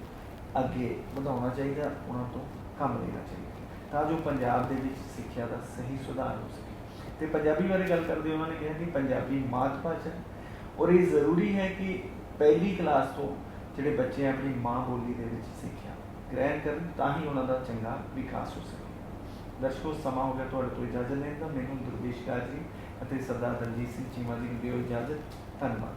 ਅੱਗੇ ਵਧਾਉਣਾ ਚਾਹੀਦਾ, ਉਹਨਾਂ ਤੋਂ ਕੰਮ ਲੈਣਾ ਚਾਹੀਦਾ ਤਾਂ ਜੋ ਪੰਜਾਬ ਦੇ ਵਿੱਚ ਸਿੱਖਿਆ ਦਾ ਸਹੀ ਸੁਧਾਰ ਹੋ ਸਕੇ। ਤੇ ਪੰਜਾਬੀ ਬਾਰੇ ਗੱਲ ਕਰਦੇ ਉਹਨਾਂ ਨੇ ਕਿਹਾ ਕਿ ਪੰਜਾਬੀ ਮਾਤ ਭਾਸ਼ਾ ਔਰ ਇਹ ਜ਼ਰੂਰੀ ਹੈ ਕਿ ਪਹਿਲੀ ਕਲਾਸ ਤੋਂ ਜਿਹੜੇ ਬੱਚੇ ਆਪਣੀ ਮਾਂ ਬੋਲੀ ਦੇ ਵਿੱਚ ਸਿੱਖਿਆ ਗ੍ਰਹਿਣ ਕਰਨ ਤਾਂ ਹੀ ਉਹਨਾਂ ਦਾ ਚੰਗਾ ਵਿਕਾਸ ਹੋ ਸਕੇ। ਦਰਸ਼ਕੋ, ਸਮਾਂ ਹੋ ਗਿਆ ਤੁਹਾਡੇ ਤੋਂ ਇਜਾਜ਼ਤ ਲੈਣ ਦਾ। ਮੈਨੂੰ ਦੁਰਵੇਸ਼ ਕਾਜੀ ਅਤੇ ਸਰਦਾਰ ਦਲਜੀਤ ਸਿੰਘ ਚੀਮਾ ਜੀ ਨੂੰ ਦਿਓ ਇਜਾਜ਼ਤ। ਧੰਨਵਾਦ।